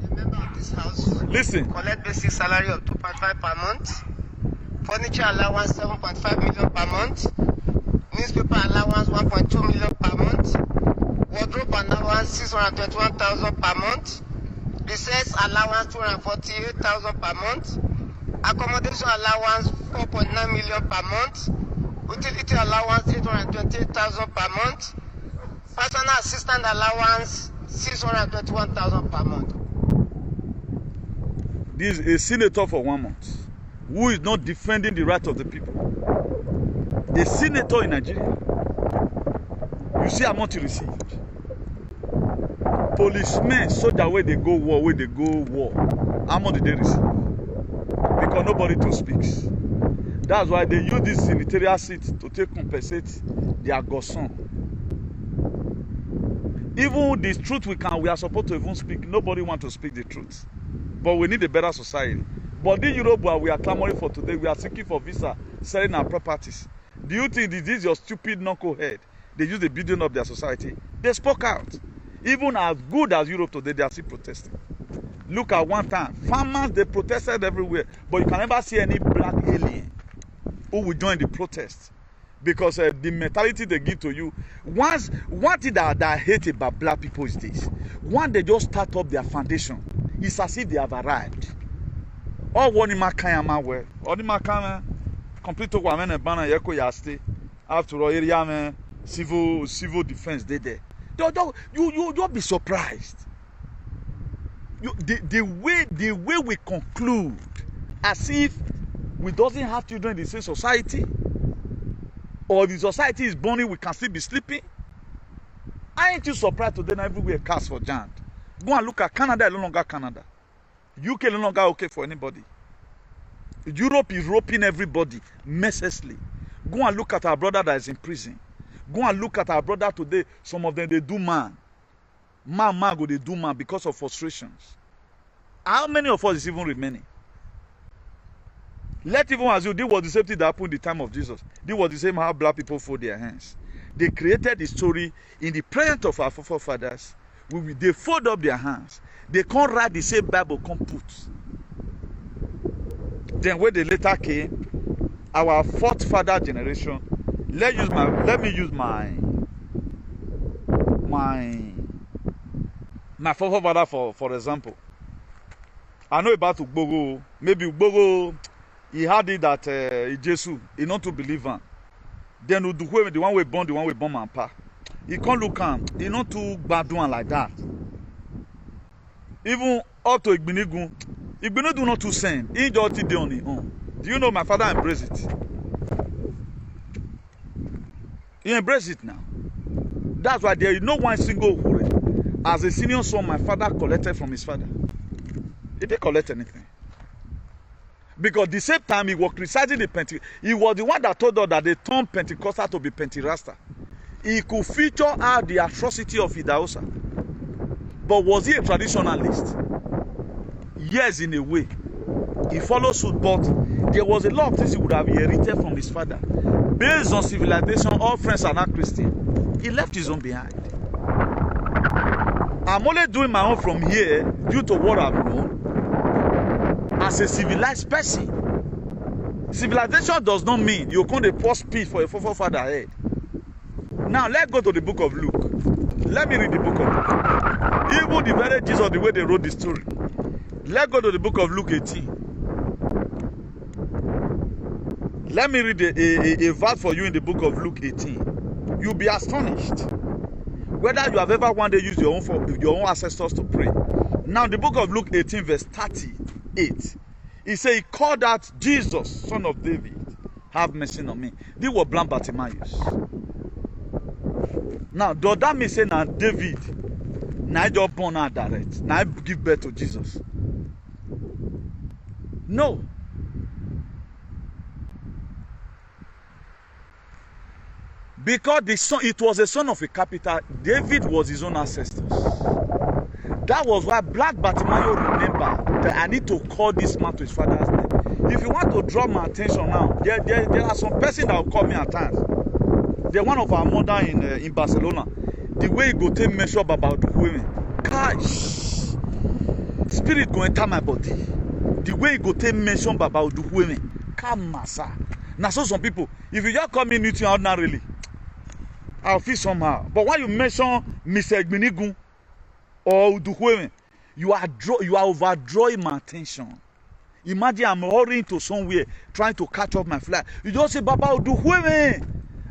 a member of this house, Listen. collect basic salary of 2.5 per month, furniture allowance 7.5 million per month, newspaper allowance 1.2 million per month, wardrobe allowance 621,000 per month, recess allowance 248,000 per month, accommodation allowance 4.9 million per month, utility allowance 828,000 per month, personal assistant allowance 621,000 per month. This is a senator for 1 month who is not defending the right of the people. A senator in Nigeria. You see how much he received. Policemen, soldier where they go war, how much did they receive? Because nobody to speaks. That's why they use this senatorial seat to take compensate their godson. Even the truth we are supposed to even speak. Nobody want to speak the truth. But we need a better society. But in Europe, where we are clamoring for today, we are seeking for visa, selling our properties. Do you think this is your stupid knucklehead? They use the building of their society. They spoke out. Even as good as Europe today, they are still protesting. Look at one time. Farmers, they protested everywhere. But you can never see any black alien who will join the protest. Because the mentality they give to you. One thing that I hate about black people is this. One, they just start up their foundation. It's as if they have arrived. All one in my kind well. All in my kind complete work when a banner yeko yaste. After all, area man, civil defense they there. You don't be surprised. The way we conclude as if we doesn't have children in the same society, or the society is burning, we can still be sleeping. Aren't you surprised today now everywhere cast for giant? Go and look at Canada, no longer Canada. UK no longer okay for anybody. Europe is roping everybody mercilessly. Go and look at our brother that is in prison. Go and look at our brother today. Some of them, they do man. Man go they do man because of frustrations. How many of us is even remaining? Let even as you, this was the same thing that happened in the time of Jesus. This was the same how black people fold their hands. They created the story in the presence of our forefathers. They fold up their hands. They can't write the same Bible, can't put. Then when they later came, our fourth father generation, let me use my forefather for example. I know about Ugbogo. Maybe Ugbogo, he had it that Ijele, he not to believe him. Then the one we born and pa. He can't look him. He not too bad doing like that. Even up to Igbinigun not to send. He just did on his own. Do you know my father embraced it? He embraced it now. That's why there is no one single word. As a senior son, my father collected from his father. He didn't collect anything. Because the same time he was criticizing the Pentecost. He was the one that told us that they turned Pentecostal to be Pentirasta. He could feature out the atrocity of Idahosa. But was he a traditionalist? Yes, in a way. He followed suit, but there was a lot of things he would have inherited from his father. Based on civilization, all friends are not Christian. He left his own behind. I'm only doing my own from here due to what I've known as a civilized person. Civilization does not mean you can't pour speech for a forefather ahead. Now let's go to the book of Luke. Let me read the book of Luke. Even the very Jesus, the way they wrote the story. Let's go to the book of Luke 18. Let me read a verse for you in the book of Luke 18. You'll be astonished whether you have ever one day used your own ancestors to pray. Now, the book of Luke 18, verse 38, he said, he called out, Jesus, son of David, have mercy on me. This was blind Bartimaeus. Now, does that mean say now David, now just born out direct, now give birth to Jesus? No. Because the son, it was a son of a carpenter. David was his own ancestors. That was why Black Bartimaeus remember that I need to call this man to his father's name. If you want to draw my attention now, there are some person that will call me at times. They're one of our mother in Barcelona. The way he go take measure about the women. Gosh, spirit go enter my body. The way he go take measure about the women. Come, massa. Now, so some people, if you just call me Newton ordinarily, I'll feel somehow. But when you mention Mr. Egbinigun or Uduhueme, you are overdrawing my attention. Imagine I'm hurrying to somewhere trying to catch up my flight. You just say, Baba Uduhueme,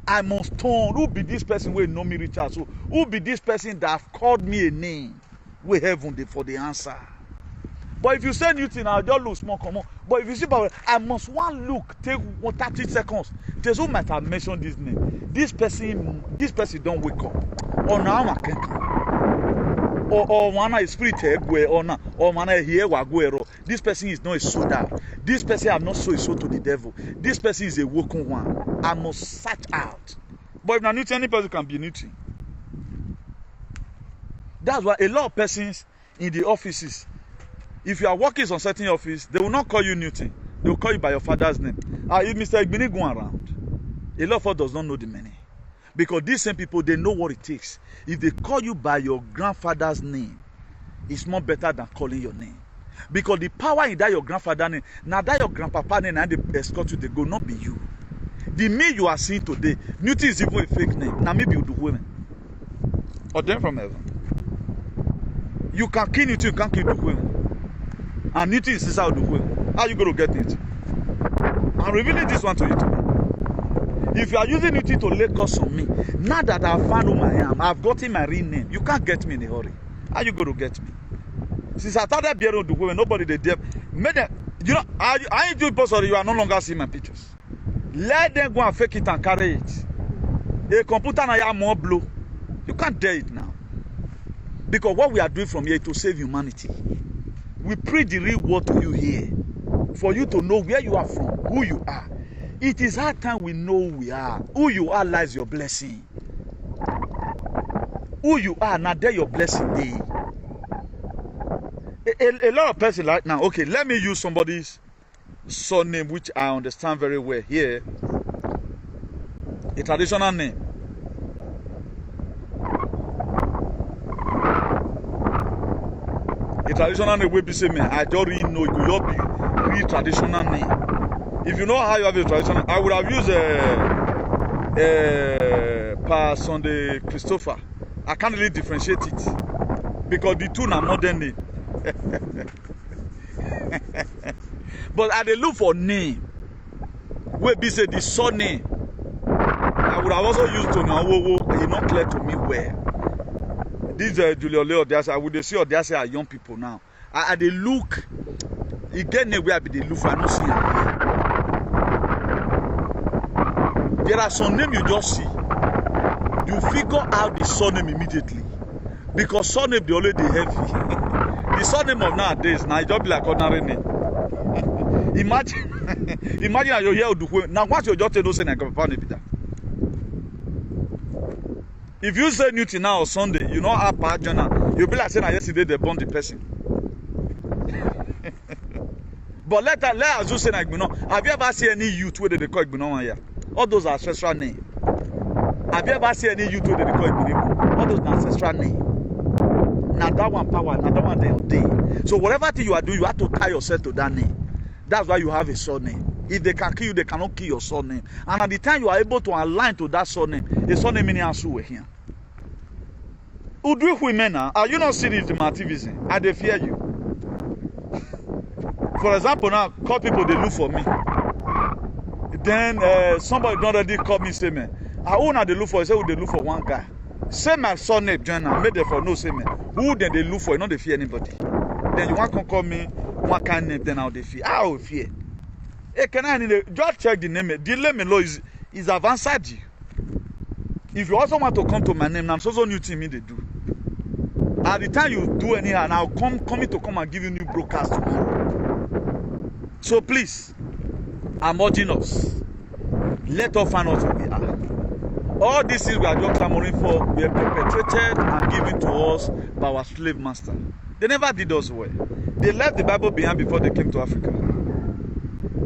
I must turn. Who be this person who know me Richard? So who be this person that have called me a name? We heaven for the answer. But if you say Newton, I'll just look small, come on. But if you see, I must one look, take 30 seconds. There's who might have mentioned this name. This person don't wake up. Or now I can. Or one is spirit or man here waguero. This person is not a soda. This person have not sold his soul to the devil. This person is a woken one. I must search out. But if not Newton, any person can be Newton. That's why a lot of persons in the offices, if you are working in a certain office, they will not call you Newton. They will call you by your father's name. If Mr. Egbini go around, a lot of us does not know the meaning. Because these same people, they know what it takes. If they call you by your grandfather's name, it's more better than calling your name. Because the power in that your grandfather's name, now that your grandpapa's name, and they escort you, they go, not be you. The me you are seeing today, Newton is even a fake name. Now maybe you do women. Or them from heaven. You can kill Newton, you can't kill the women. And Newton is inside the way. How are you going to get it? I'm revealing this one to you today. If you are using Newton to lay curse on me, now that I've found who I am, I've gotten my real name, you can't get me in a hurry. How are you going to get me? Since I started bearing the women, nobody they dare. You know, I ain't doing post, you are no longer seeing my pictures. Let them go and fake it and carry it. A computer now more blow. You can't dare it now. Because what we are doing from here is to save humanity. We preach the real word to you here, for you to know where you are from, who you are. It is hard time we know who we are. Who you are lies your blessing. Who you are, now there your blessing day. A lot of person right now, okay, let me use somebody's surname, which I understand very well here. A traditional name. A traditional name will be say, man, I don't really know. It could be real traditional name. If you know how you have a traditional, I would have used Pa Sunday Christopher. I can't really differentiate it because the two are modern name. But I dey look for name. Where be say the surname. I would have also used to now. It's not clear to me where. This Julio Leo, I would see or they say are young people now. I they look, you get nowhere be they look for. I don't see it. There are some names you just see. You figure out the surname immediately. Because surname they already heavy. The surname of nowadays now it just be like ordinary name. Imagine you hear Odukwe. Now once you just don't say na Papa be that. If you say Newton now or Sunday, you know how bad journal, you'll be like saying yesterday they born the person. But let us just say like have you ever seen any youth where they call Igbino here? All those are ancestral names. Have you ever seen any youth where they call Igbino? All those are ancestral names. Now that one power, now that one they ordain. So whatever thing you are doing, you have to tie yourself to that name. That's why you have a surname. If they can kill you, they cannot kill your surname. And at the time you are able to align to that surname, the surname meaning answer here. Who do women now? Are you not serious in my activism? I they fear you. For example, now call people they look for me. Then somebody don't already call me say man, I own they look for. Say who they look for one guy. Say my son name join am, make them for no say man. Who then they look for? You know they fear anybody. Then you want to call me one kind name, then how they fear? I will fear. Hey, can I need just check the name? The name law is advanced. If you also want to come to my name, now so new thing me they do. At the time you do anyhow, and I'll coming to come and give you new broadcast tomorrow. So please, I'm urging us. Let us find out who we are. All these things we are just clamoring for were perpetrated and given to us by our slave master. They never did us well. They left the Bible behind before they came to Africa.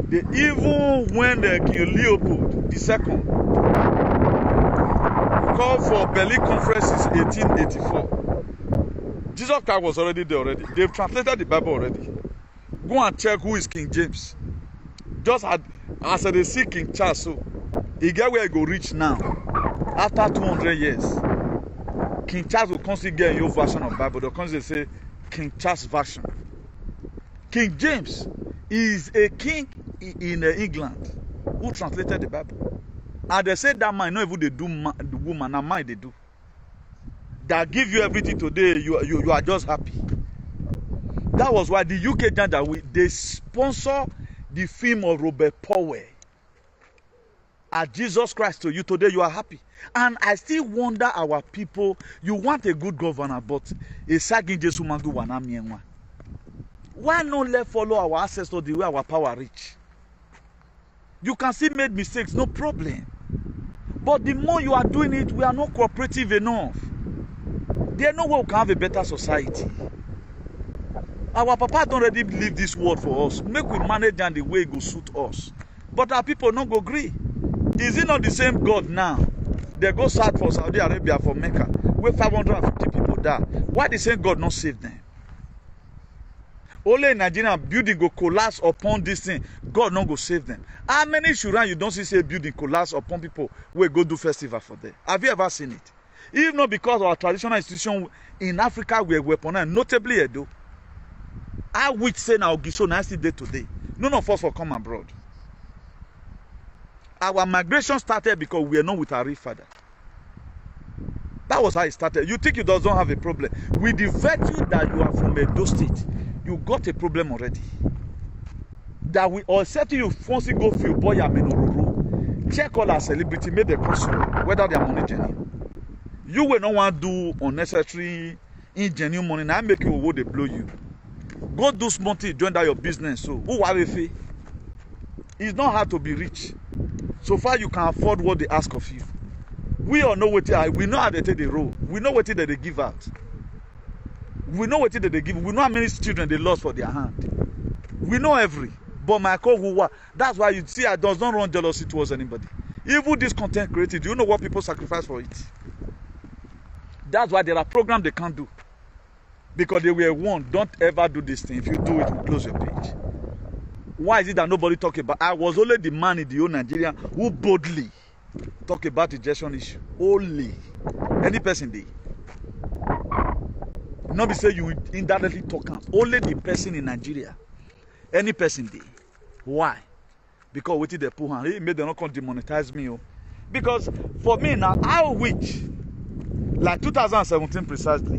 They even when King Leopold II called for Berlin Conference in 1884, Jesus Christ was already there already. They've translated the Bible already. Go and check who is King James. Just as they see King Charles, so he get where he go reach now. After 200 years, King Charles will constantly get your version of Bible. They'll constantly say King Charles version. King James is a king in England who translated the Bible. And they say that man, not even they do the woman, and man they do. That give you everything today, you are just happy. That was why the UK giant they sponsor the film of Robert Powell. As Jesus Christ to you today, you are happy. And I still wonder our people, you want a good governor, but a sagin Jesu mangu wana mienwa. Why not let follow our ancestors the way our power reach? You can still make mistakes, no problem. But the more you are doing it, we are not cooperative enough. There's no way we can have a better society. Our papa don't already leave this world for us. Make we manage and the way it go suit us. But our people not go agree. Is it not the same God now? They go south for Saudi Arabia, for Mecca, where 550 people die. Why the same God not save them? Only in Nigeria building go collapse upon this thing. God not go save them. How many shuran you don't see say building collapse upon people where go do festival for them? Have you ever seen it? If not because our traditional institution in Africa were weaponized, notably Edo. I would say now so nicely day today. None of us will come abroad. Our migration started because we are not with our real father. That was how it started. You think you don't have a problem. With the virtue that you are from Edo State, you got a problem already. That we all said to you, once you go feel boy amenororo, check all our celebrity, make the consul, whether they are money genuine. You will not want to do unnecessary, ingenuine money. Now make you what they blow you. Go do small things, join that your business. So who are they? It's not hard to be rich. So far you can afford what they ask of you. We all know what we know how they take the role. We know what they give out. We know what they give. We know how many children they lost for their hand. We know every. But my call who were. That's why you see I does not run jealousy towards anybody. Even this content created, do you know what people sacrifice for it? That's why there are programs they can't do. Because they were warned, don't ever do this thing. If you do it, we'll close your page. Why is it that nobody talk about? I was only the man in the whole Nigeria who boldly talk about the injection issue. Only. Any person dey. Not be say you indirectly talk out. Only the person in Nigeria. Any person dey. Why? Because wetin dey put hand. It made them not come demonetize me. Oh. Because for me now, I wish, like 2017 precisely,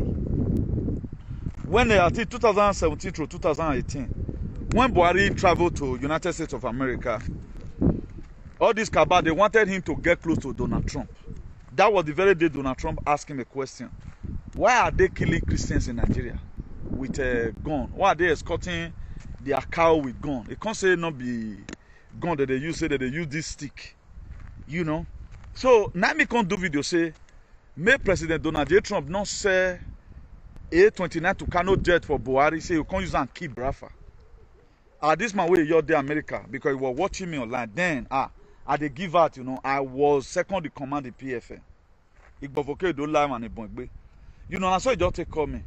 when I think 2017 through 2018, when Buhari traveled to United States of America, all this cabal, they wanted him to get close to Donald Trump. That was the very day Donald Trump asked him a question. Why are they killing Christians in Nigeria with a gun? Why are they escorting their cow with gun? They can't say not be gun that they use, say that they use this stick. You know? So, now me can't do video say, may President Donald J. Trump not say A29 to Kano jet for Buhari, say you can't use and keep Rafa. This man where you're there America because he was watching me online. Then I they give out, you know, I was second in command in PFN. Igbovoke do lie and ibongbe. You know, and so he just take call me.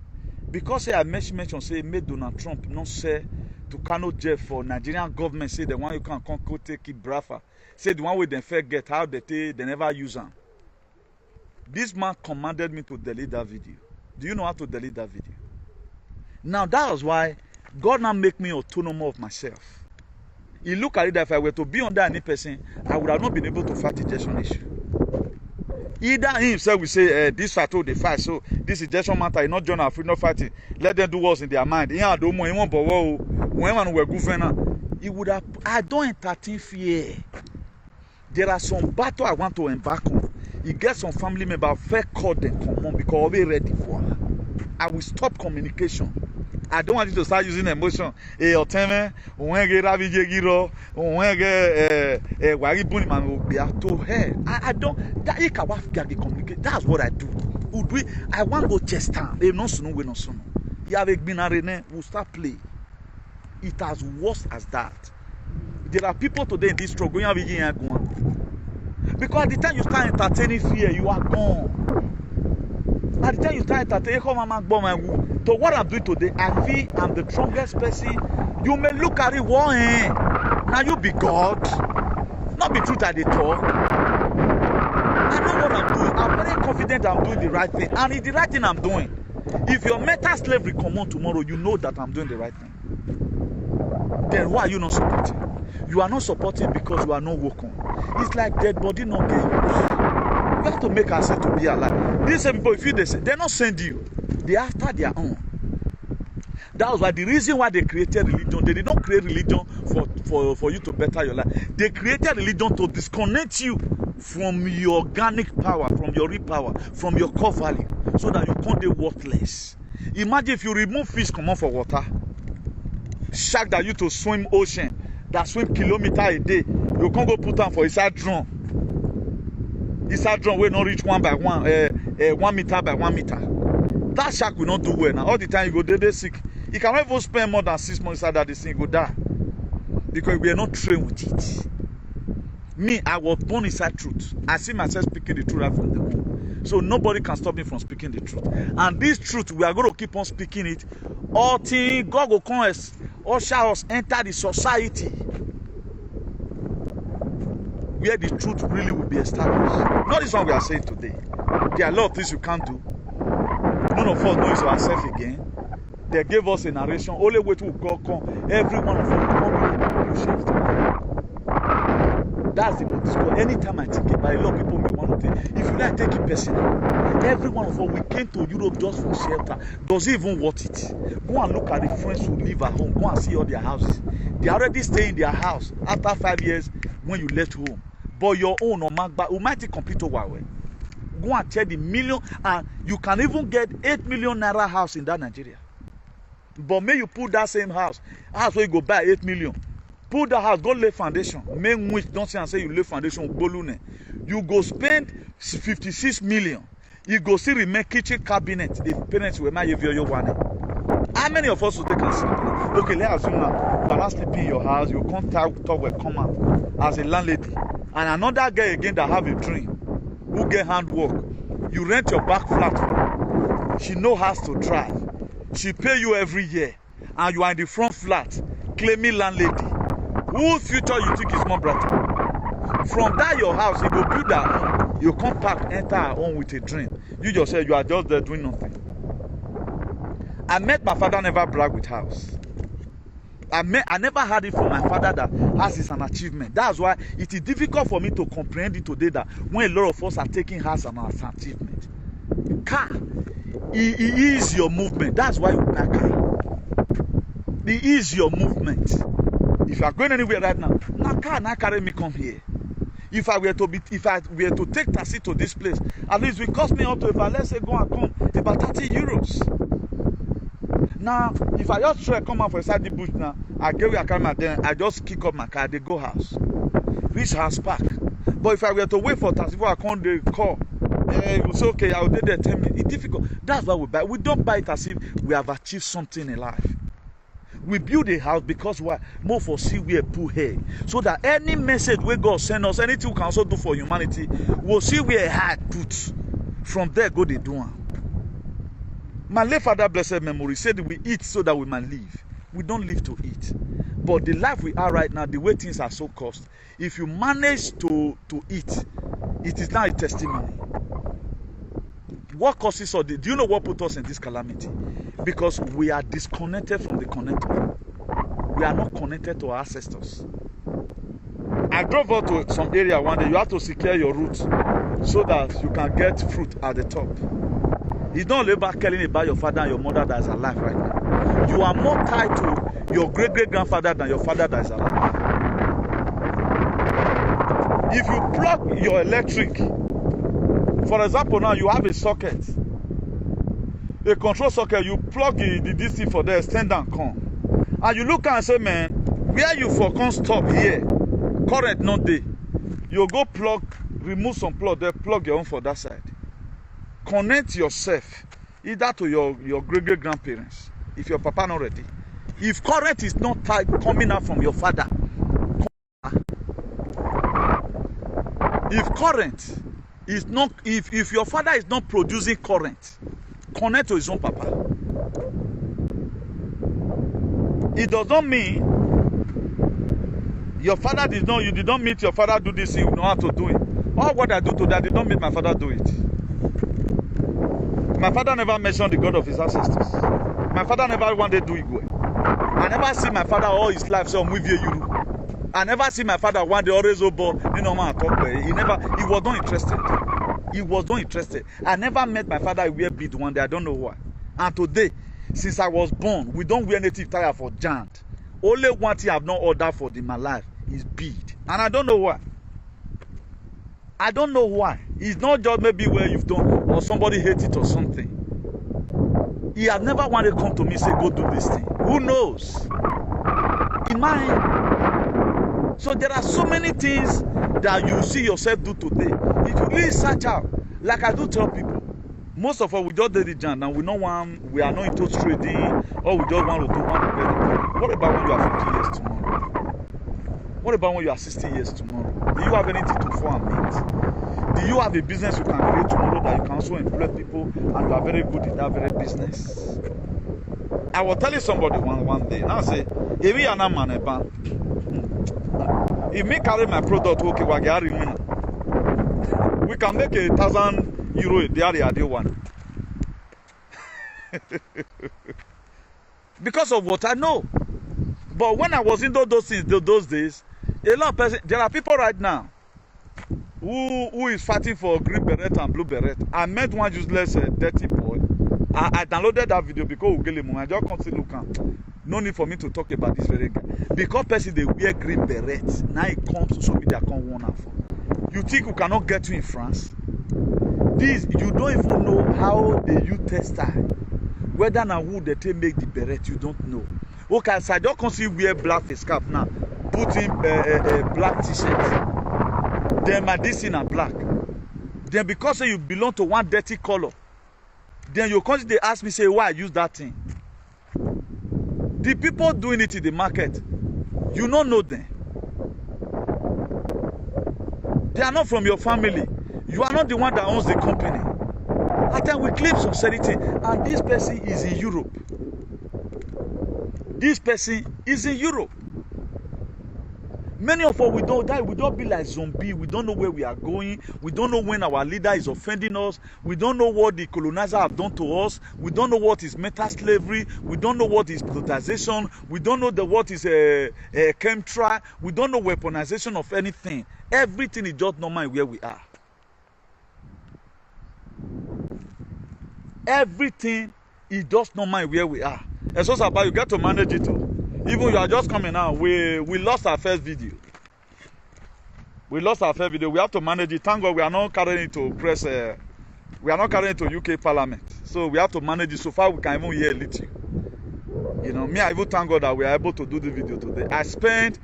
Because I mention say made Donald Trump not say to Kano jet for Nigerian government say the one you can come take keep Rafa. Say the one where they forget how they never use them. This man commanded me to delete that video. Do you know how to delete that video? Now that was why God now make me autonomous of myself. He look at it that if I were to be under any person, I would have not been able to fight the ejection issue. Either he himself will say, this fight, oh, they fight, so this ejection matter, not join our freedom fighting. Let them do what's in their mind. He would have, I don't entertain fear. There are some battle I want to embark on. You get some family member, fair call them, come on, because I'll be ready for her. I will stop communication. I don't want you to start using emotion. I don't. To her. I don't. That's what I do. I want to go chest down. We'll start playing. It as worse as that. There are people today in this struggle. Because at the time you start entertaining fear, you are gone. At the time you start entertaining, so what I'm doing today, I feel I'm the strongest person. You may look at it, now you be God. Not be truth at the talk. I know what I'm doing. I'm very confident I'm doing the right thing. And it's the right thing I'm doing. If your mental slavery come on tomorrow, you know that I'm doing the right thing. Then why are you not supporting? You are not supporting because you are not woken. It's like dead body not getting used. You have to make ourselves to be alive. These people, if you they're not sending you. They after their own. That was why the reason why they created religion, they did not create religion for you to better your life. They created religion to disconnect you from your organic power, from your real power, from your core value, so that you can't be worthless. Imagine if you remove fish come on for water, shark that you to swim ocean, that swim kilometer a day, you can't go put them for inside drum. Inside drum will not reach 1 by 1, 1 meter by 1 meter. That shark will not do well. Now all the time you go they sick. You cannot even spend more than 6 months inside that this thing go die. Because we are not trained with it. Me, I was born inside truth. I see myself speaking the truth right from the womb. So nobody can stop me from speaking the truth. And this truth, we are going to keep on speaking it. All things God will come us, usher us enter the society where the truth really will be established. Not this one we are saying today. There are a lot of things you can't do. None of us knows ourselves again. They gave us a narration. Only way to God come. Every one of us come with a. That's the most. Anytime I think about it, a lot of people may want to think. If you like, take it personal. Every one of us, we came to Europe just for shelter. Does it even worth it? Go and look at the friends who live at home. Go and see all their houses. They already stay in their house after 5 years when you left home. But your own or Magba, you might complete over. Go and check the million, and you can even get 8 million naira house in that Nigeria. But may you put that same house where you go buy 8 million. Put that house, go lay foundation. Make which don't say and say you lay foundation. You go spend 56 million. You go still remain kitchen cabinet. The parents will make you one. How many of us will take and sleep? Okay, let's assume now you are not sleeping in your house. You can't talk with command as a landlady, and another guy again that have a dream. Who get handwork, you rent your back flat for her. She know how to drive. She pay you every year, and you are in the front flat, claiming landlady. Whose future you think is more brighter? From that your house, you go build that home. You come back, enter her home with a dream. You just say you are just there doing nothing. I met my father never brag with house. I never had it from my father that house is an achievement. That's why it is difficult for me to comprehend it today that when a lot of us are taking house as an achievement. Car, it is your movement. That's why you buy car. It is your movement. If you are going anywhere right now, car carry me come here. If I were to take taxi to this place, at least it will cost me up to about, let's say go and come about 30 euros. Now, if I just try come out for inside the bush now, I get where I carry my then I just kick up my car, they go house. Reach house park. But if I were to wait for taxi before I come, they call. You will say, okay, I will do that 10 minutes. It's difficult. That's why we buy. We don't buy it as if we have achieved something in life. We build a house because why? More for see we put here. So that any message we God send us, anything we can also do for humanity, we'll see where heart put. From there, go they do one. My late father, blessed memory, said we eat so that we might live. We don't live to eat. But the life we are right now, the way things are so cost, if you manage to eat, it is now a testimony. What causes us? Do you know what put us in this calamity? Because we are disconnected from the connector. We are not connected to our ancestors. I drove out to some area one day. You have to secure your route so that you can get fruit at the top. It's not only about caring about your father and your mother that is alive right now. You are more tied to your great-great-grandfather than your father that is alive. If you plug your electric, for example, now you have a socket, a control socket, you plug the DC for the extender and come. And you look and say, man, where you for come stop here? Current not there. You go plug, remove some plug, then plug your own for that side. Connect yourself either to your great-great-grandparents, if your papa not ready. If current is not tight coming out from your father, if current is not, if your father is not producing current, connect to his own papa. It does not mean your father did not, you did not meet your father do this, you know how to do it. All what I do today, I did not meet my father do it. My father never mentioned the God of his ancestors. My father never wanted to do Igwe. I never see my father all his life say, Yuru. I never see my father one day always obo, you know, man talk. He was not interested. He was not interested. I never met my father wear bead one day. I don't know why. And today, since I was born, we don't wear native attire for giant. Only one thing I have not ordered for in my life is bead. And I don't know why. I don't know why. It's not just maybe where you've done or somebody hates it or something. He has never wanted to come to me and say, go do this thing. Who knows? In my So there are so many things that you see yourself do today. If you really search out, like I do tell people, most of us we just did the jam and we are not into trading or we just want to do one of anything. What about when you are 50 years tomorrow? What about when you are 60 years tomorrow? Do you have anything to form it? Do you have a business you can create tomorrow that you can also employ people and you are very good in that very business? I was telling somebody one day, and I say, if we are not man, if me carry my product, okay, we can make €1,000 a day at the one. Because of what I know. But when I was in those things, those days, a lot of person, there are people right now who is fighting for green beret and blue beret. I met one useless dirty boy. I downloaded that video because I just can't see look at. No need for me to talk about this very guy. Because person they wear green berets, now it comes to social media can't warn her for. You think you cannot get to in France? This you don't even know how they use textile. Whether now who they take make the beret, you don't know. Okay, so I just can't see wear black face cap now. Put in a black t-shirt. Then my this in a black. Then because you belong to one dirty color, then you constantly ask me, say, why I use that thing? The people doing it in the market, you don't know them. They are not from your family. You are not the one that owns the company. At times we claim sincerity, and this person is in Europe. This person is in Europe. Many of us, we don't die. We don't be like zombie. We don't know where we are going. We don't know when our leader is offending us. We don't know what the colonizer have done to us. We don't know what is meta slavery. We don't know what is privatization. We don't know what is chemtrail. We don't know weaponization of anything. Everything is just normal where we are. Everything is just normal where we are. And so about you get to manage it too. Even you are just coming now. We lost our first video. We lost our first video. We have to manage it. Thank God we are not carrying it to press. We are not carrying it to UK Parliament. So we have to manage it. So far we can even hear a little. You know, me, I even thank God that we are able to do the video today. I spent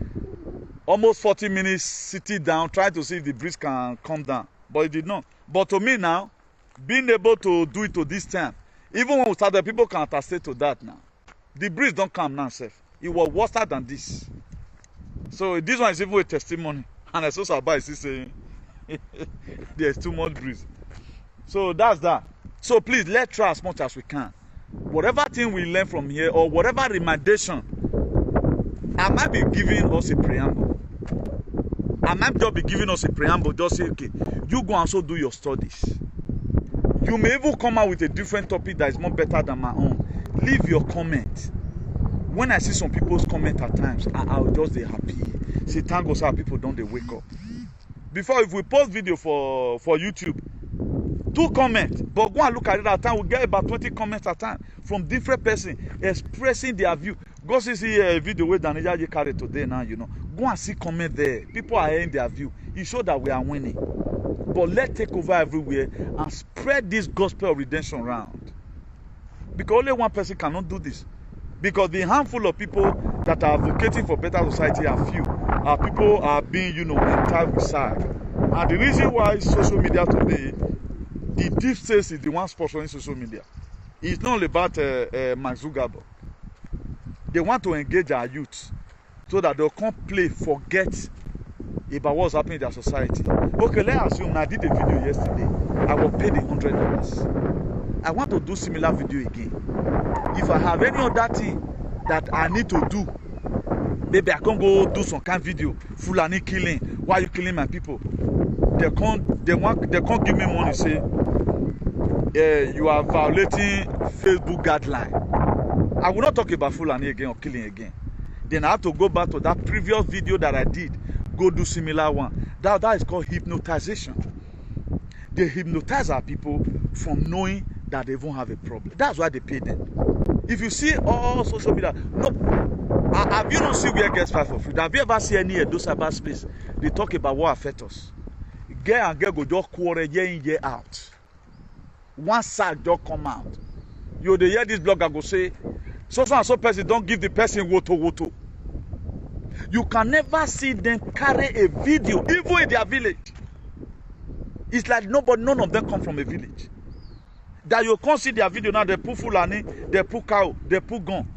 almost 40 minutes sitting down trying to see if the breeze can come down. But it did not. But to me now, being able to do it to this time, even when we started, people can attest to that now. The breeze don't come now, safe. It was worse than this. So this one is even a testimony. And I saw Sabah is saying there's too much breeze. So that's that. So please, let's try as much as we can. Whatever thing we learn from here or whatever recommendation, I might be giving us a preamble. I might just be giving us a preamble. Just say, okay, you go and also do your studies. You may even come out with a different topic that is more better than my own. Leave your comment. When I see some people's comment at times, I'll just be happy. say thank God our people don't they wake up. Before, if we post video for YouTube, 2 comments, but go and look at it at a time, we get about 20 comments at a time from different persons expressing their view. Go see a video where Ijele carry today now, you know. Go and see comment there. People are hearing their view. It shows that we are winning. But let's take over everywhere and spread this gospel of redemption around. Because only one person cannot do this. Because the handful of people that are advocating for better society are few. Our people are being, you know, entirely with SAG. And the reason why social media today, the deep state is the one sponsoring social media. It's not only about Mark Zuckerberg. They want to engage our youth so that they'll come play, forget about what's happening in their society. Okay, let's assume I did a video yesterday. I was paid $100. I want to do similar video again. If I have any other thing that I need to do, maybe I can go do some kind of video, Fulani killing, why are you killing my people? They can't give me money, say, you are violating Facebook guideline. I will not talk about Fulani again or killing again. Then I have to go back to that previous video that I did, go do similar one. That is called hypnotization. They hypnotize our people from knowing that they won't have a problem. That's why they pay them. If you see all social media, no, have you not seen where gets fight for free? Have you ever seen any of those cyber space? They talk about what affects us. Girl and girl go just quarrel year in, year out. One side don't come out. You dey hear this blogger go say, so and so person don't give the person woto. You can never see them carry a video, even in their village. It's like none of them come from a village. That you can't see their video now, they put Fulani, they put cow, they put gun.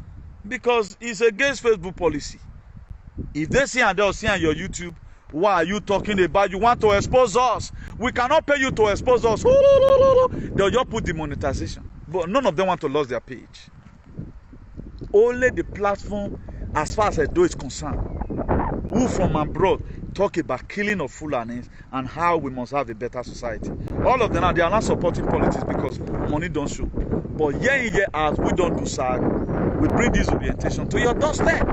Because it's against Facebook policy. If they see and they'll see on your YouTube, why are you talking about? You want to expose us? We cannot pay you to expose us. They'll just put the monetization. But none of them want to lose their page. Only the platform, as far as Edo is concerned, who from abroad talk about killing of Fulanis and how we must have a better society. All of them, they are not supporting politics because money don't show. But year in, year out, we don't do SAG. We bring this orientation to your doorstep.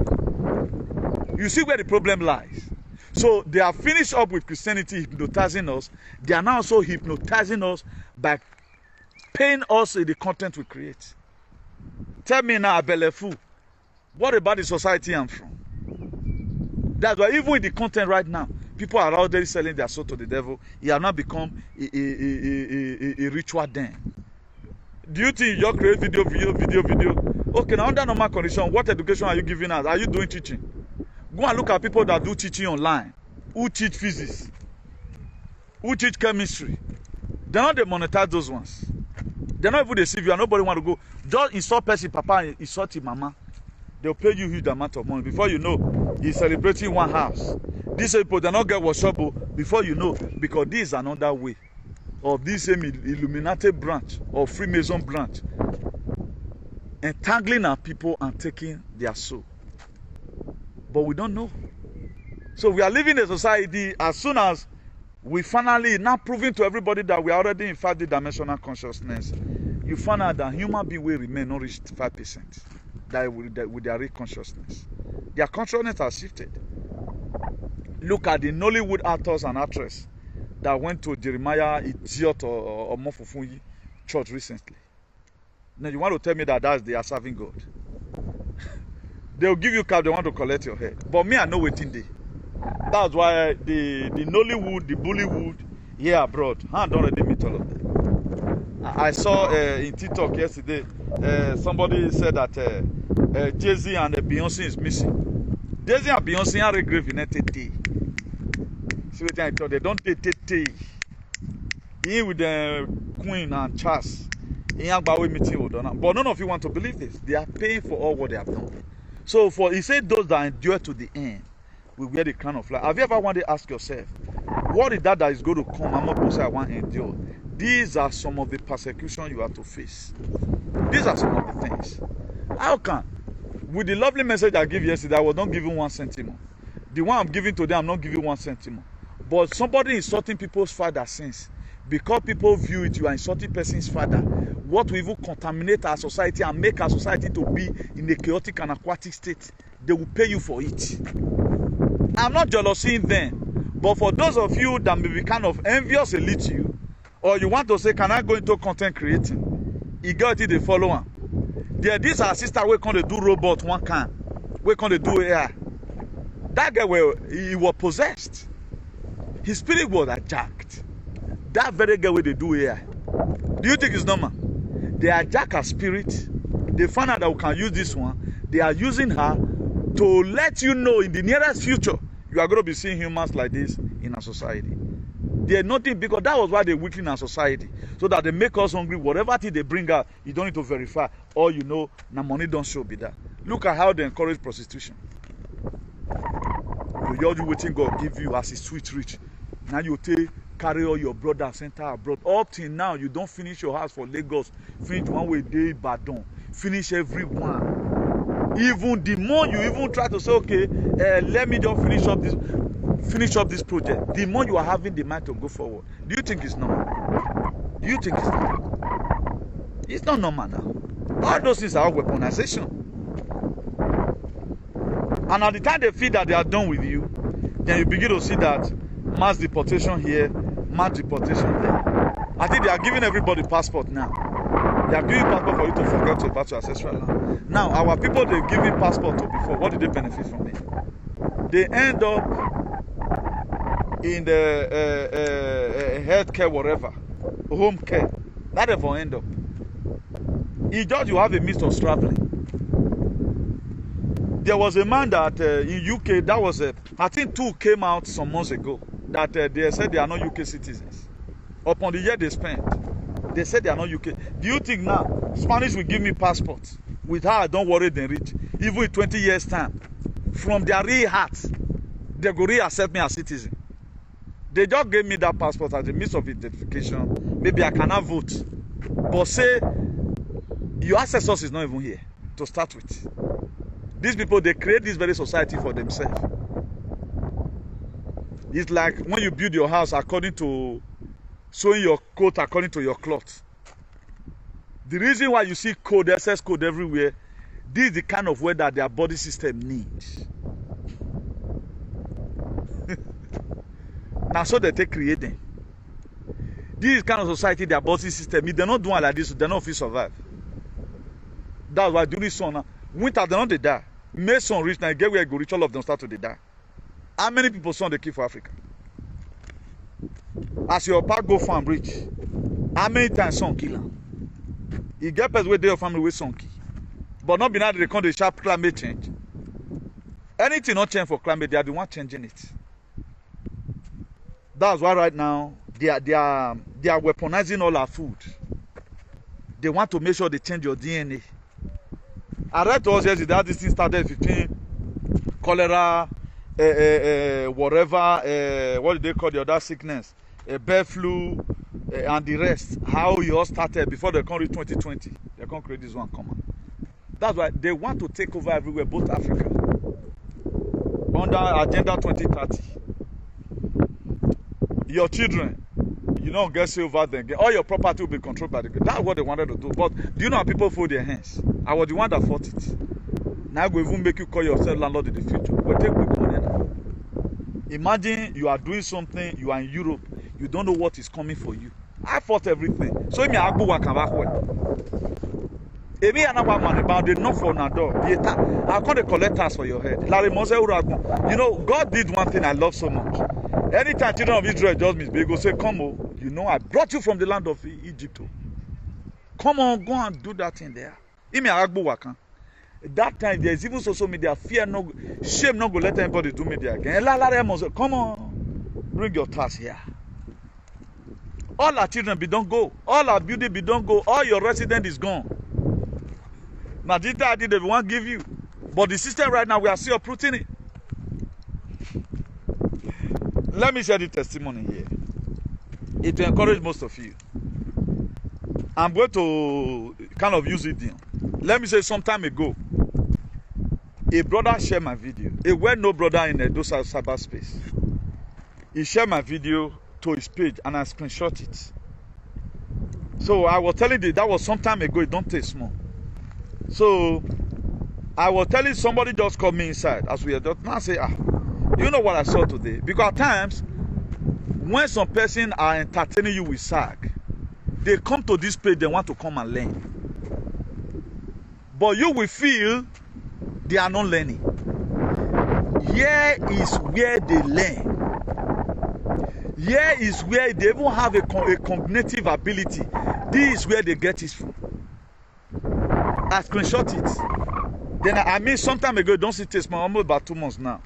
You see where the problem lies. So they are finished up with Christianity hypnotizing us. They are now also hypnotizing us by paying us the content we create. Tell me now, Abelefu, what about the society I'm from? That's why even with the content right now, people are already selling their soul to the devil. It has now become a ritual den. Do you think you create video? Okay, now under normal condition, what education are you giving us? Are you doing teaching? Go and look at people that do teaching online. Who teach physics? Who teach chemistry? They're not they monetize those ones. They're not even the CV. Nobody want to go. Just insult person, papa, insult him, mama. They'll pay you huge amount of money. Before you know, he's celebrating one house. These people, they not get workshop before you know, because this is another way of this same Illuminati branch or Freemason branch entangling our people and taking their soul. But we don't know. So we are living in a society as soon as we finally now proving to everybody that we are already in 5D dimensional consciousness. You find out that human beings will remain not reached 5% with their real consciousness. Their consciousness has shifted. Look at the Nollywood actors and actresses that went to Jeremiah Idiot or Mofufunyi church recently. Now you want to tell me that they are serving God? They'll give you cab, they want to collect your head. But me, I know waiting day. That's why the Nollywood, the Bollywood, here abroad, I don't already meet all of them. I saw in TikTok yesterday, somebody said that Jay-Z and Beyonce is missing. Jay-Z and Beyonce are regret in a day. See what I thought? They don't take. Here with the Queen and Charles, meeting, but none of you want to believe this. They are paying for all what they have done. So he said those that endure to the end will wear the crown of life. Have you ever wanted to ask yourself, what is that is going to come? I'm not going to say I want to endure. These are some of the persecution you have to face. These are some of the things. How can? With the lovely message I gave yesterday, I was not giving 1 centimo. The one I'm giving today, I'm not giving 1 centimo. But somebody insulting people's father sins. Because people view it, you are insulting person's father. What will even contaminate our society and make our society to be in a chaotic and aquatic state, they will pay you for it. I'm not jealousing them, but for those of you that may be kind of envious a little, or you want to say, can I go into content creating? You got it, they follow on. There, this our sister, we can't do robot one can. We can't do AI. That guy, he was possessed. His spirit was hijacked. That very guy where they do AI. Do you think it's normal? They hijack her spirit. They find out that we can use this one. They are using her to let you know in the nearest future you are going to be seeing humans like this in our society. They're nothing, because that was why they weaken our society, so that they make us hungry. Whatever thing they bring out, you don't need to verify. All you know, now money don't show be that. Look at how they encourage prostitution. You do waiting God give you as a sweet rich. Now you take carry all your brothers enter abroad. Up till now, you don't finish your house for Lagos. Finish one way day Badon. Finish everyone. Even the more you even try to say, okay, let me just finish up this project, the more you are having the mind to go forward. Do you think it's normal? Do you think it's normal? It's not normal now. All those things are weaponization. And at the time they feel that they are done with you, then you begin to see that mass deportation here, mass deportation there. I think they are giving everybody passport now. They are giving passport for you to forget about your ancestral land. Now, our people they giving passport to before, what did they benefit from it? They end up in the healthcare, whatever, home care. That ever end up. It's just you have a means of traveling. There was a man that in UK, that was I think 2 came out some months ago, that they said they are not UK citizens. Upon the year they spent, they said they are not UK. Do you think now Spanish will give me passport? With her, I don't worry they reach. Even in 20 years time, from their real heart, they go re-accept me as citizen. They just gave me that passport as a means of identification. Maybe I cannot vote. But say, your ancestors is not even here to start with. These people, they create this very society for themselves. It's like when you build your house according to sewing your coat according to your cloth. The reason why you see code, excess code everywhere, this is the kind of way that their body system needs. Now, so they take creating. This is kind of society, their body system. If they're not doing like this, they're not fit survive. That's why during summer, winter, they're not they die. May sun reach now, get where you go reach, all of them start to they die. How many people son they keep for Africa? As your park go farm reach, how many times son kill them? You get person where they your family with son kill. But not be now they come to sharp climate change. Anything not change for climate, they are the one changing it. That's why right now they are weaponizing all our food. They want to make sure they change your DNA. I read to us yesterday that this thing started 15 cholera, whatever, what do they call the other sickness, bird flu, and the rest. How it all started before they come reach 2020. They can't create this one common. That's why they want to take over everywhere, both Africa, under Agenda 2030. Your children, you don't get silver then. All your property will be controlled by the government. That's what they wanted to do. But do you know how people fold their hands? I was the one that fought it. Now I will even make you call yourself landlord in the future. We'll take big money now. Imagine you are doing something, you are in Europe, you don't know what is coming for you. I fought everything. So me I go work and back well. If you are not man about they knock for na door. I can't collect tax for your head. You know, God did one thing I love so much. Anytime children of Israel just misbehave, go say, come on, you know, I brought you from the land of Egypt. Come on, go and do that thing there. That time, there's even social media, fear, no, shame, not go let anybody do media again. Come on, bring your task here. All our children be don't go. All our beauty be don't go. All your resident is gone. Now, this idea they won't give you. But the system right now, we are still uprooting it. Let me share the testimony here. It will encourage most of you. I'm going to kind of use it. Let me say some time ago, a brother shared my video. A well-known brother in those cyberspace. He shared my video to his page and I screenshot it. So I was telling you, that was some time ago, it don't take small. So I was telling somebody just called me inside as we are just now say, You know what I saw today? Because at times, when some person are entertaining you with SAG, they come to this place, they want to come and learn. But you will feel they are not learning. Here is where they learn. Here is where they even have a cognitive ability. This is where they get it from. I screenshot it. Then I mean, some time ago, don't see it, almost about 2 months now.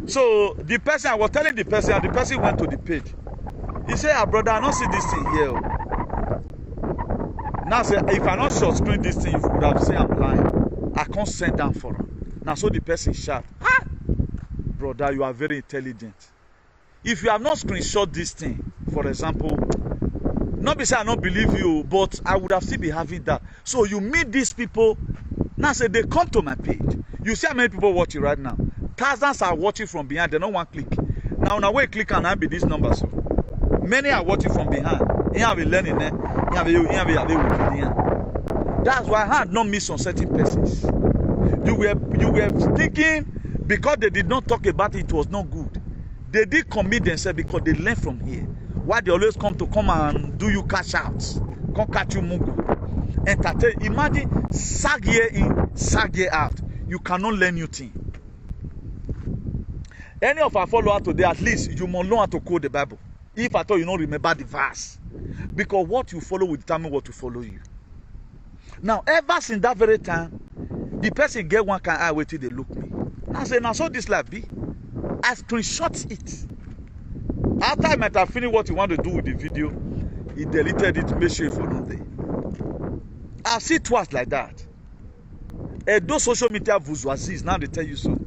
So the person, I was telling the person, and the person went to the page. He said, "Ah, brother, I don't see this thing here." Now I say, if I not short screen this thing, you would have seen I'm lying. I can't send down for him. Now so the person shout, "Ah, brother, you are very intelligent. If you have not screenshot this thing, for example, not be say I don't believe you, but I would have still be having that. So you meet these people, now say they come to my page. You see how many people watching right now? Thousands are watching from behind, they don't want click. Now when I click and I be this number so. Many are watching from behind. You have a learning there. That's why I had not missed on certain persons. You were thinking because they did not talk about it, it was not good. They did commit themselves because they learn from here. Why they always come and do you cash outs, come catch you mugu, entertain. Imagine sag year in, sag year out. You cannot learn new thing. Any of our followers today, at least you must learn how to quote the Bible. If at all you don't remember the verse, because what you follow will determine what to follow you. Now, ever since that very time, the person get one kind of eye wait till they look me. I say, now so this life be. I screenshot it. After I might have finished what he wanted to do with the video, he deleted it, made sure for no day. I see twice like that. And those social media bourgeoisies, now they tell you so.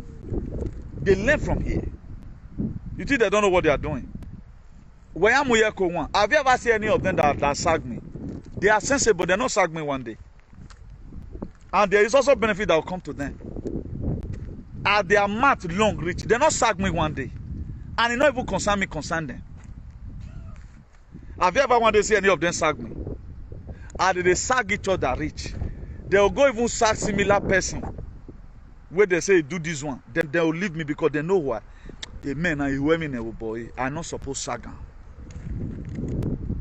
They learn from here. You think they don't know what they are doing? Have you ever seen any of them that sag me? They are sensible, they not sag me one day. And there is also benefit that will come to them. As their mouth long reach, they not sag me one day. And it not even concern me, concern them. Have you ever one day see any of them sag me? And they sag each other rich. They will go even sag similar person. Where they say do this one. Then they will leave me because they know why. Amen. And you women boy, I'm not supposed to sag.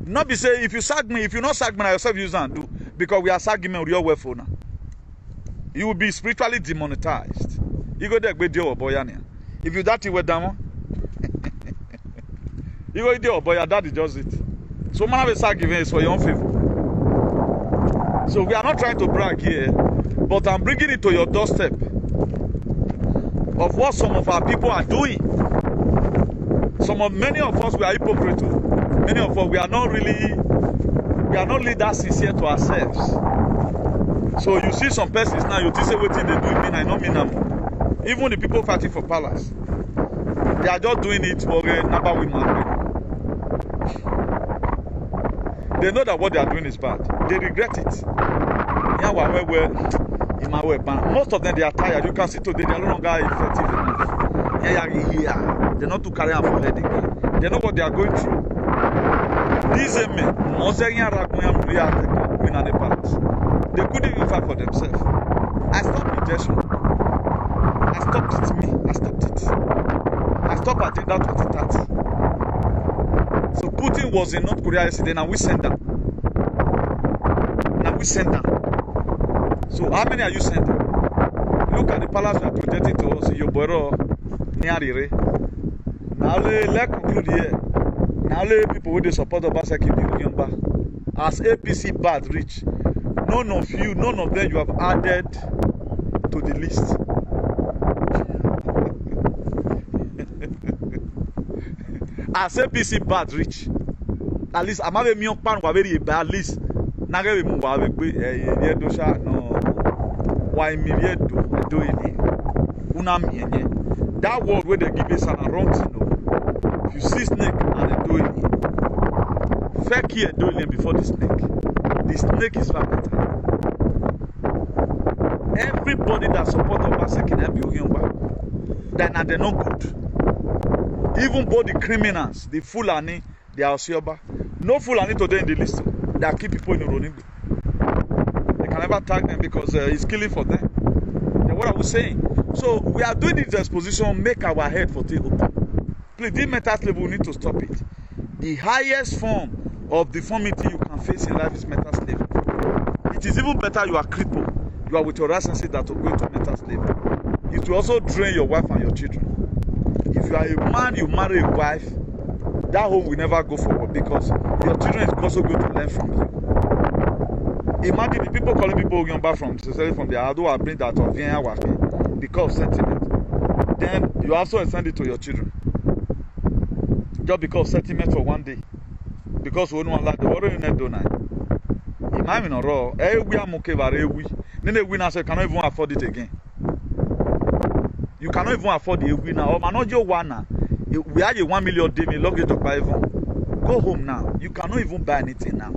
Not be say if you sag me, if you not sag me, yourself use and do because we are sagging me on your welfare now. You will be spiritually demonetized. You go there with your boy. If you that you were down, you go there, boy, that is just it. So man have a giving is for your own favor. So we are not trying to brag here, but I'm bringing it to your doorstep of what some of our people are doing. Many of us, we are hypocrites. Many of us, we are not really that sincere to ourselves. So you see some persons now, you think say what they do mean, I know mean them. Even the people fighting for palace, they are just doing it for number women. They know that what they are doing is bad. They regret it. Most of them, they are tired. You can see today, they are no longer effective enough. They're not too carry on for head again. They know what they are going through. These men, they couldn't even fight for themselves. I stopped rejection. I stopped it. I stopped it. I stopped Agenda 2030. So Putin was in North Korea yesterday, and we send them. So how many are you sending? Look at the palace we are projecting to us. Yoboro, Naira. Now let's conclude here. Now people with the support of Basaki Binyamba. As APC bad rich, none of them you have added to the list. As APC bad rich, at least I'm having me pan very bad list. Nagare mu wa we ye do sha no why million do it una mienye. That word where they give us an wrong thing. If you see snake and they do it, fake here do it before the snake. The snake is far better. Everybody that support Obaseki can help you here, then they're not good. Even both the criminals, the Fulani, the Asioba, no Fulani today in the list. They keep people in the running. They can never tag them because it's killing for them. And what I was saying, So we are doing this exposition, make our head for take open. Please, this mental slavery, we need to stop it. The highest form of deformity you can face in life is mental slavery. It is even better you are crippled, you are with your right senses, that to go into mental slavery. It will also drain your wife and your children. If you are a man, you marry a wife, that home will never go forward because your children is also going to learn from you. Imagine the people calling people Yomba from the Ado are bring that of Vienna working because of sentiment. Then you also extend it to your children. Just because of sentiment for one day. Because we don't like the water in that donut. Imagine a raw, we are mokeva, then they win us, you cannot even afford it again. You cannot even afford the winner. Or not your one. We had a 1 million day, luggage of buy even. Go home now. You cannot even buy anything now.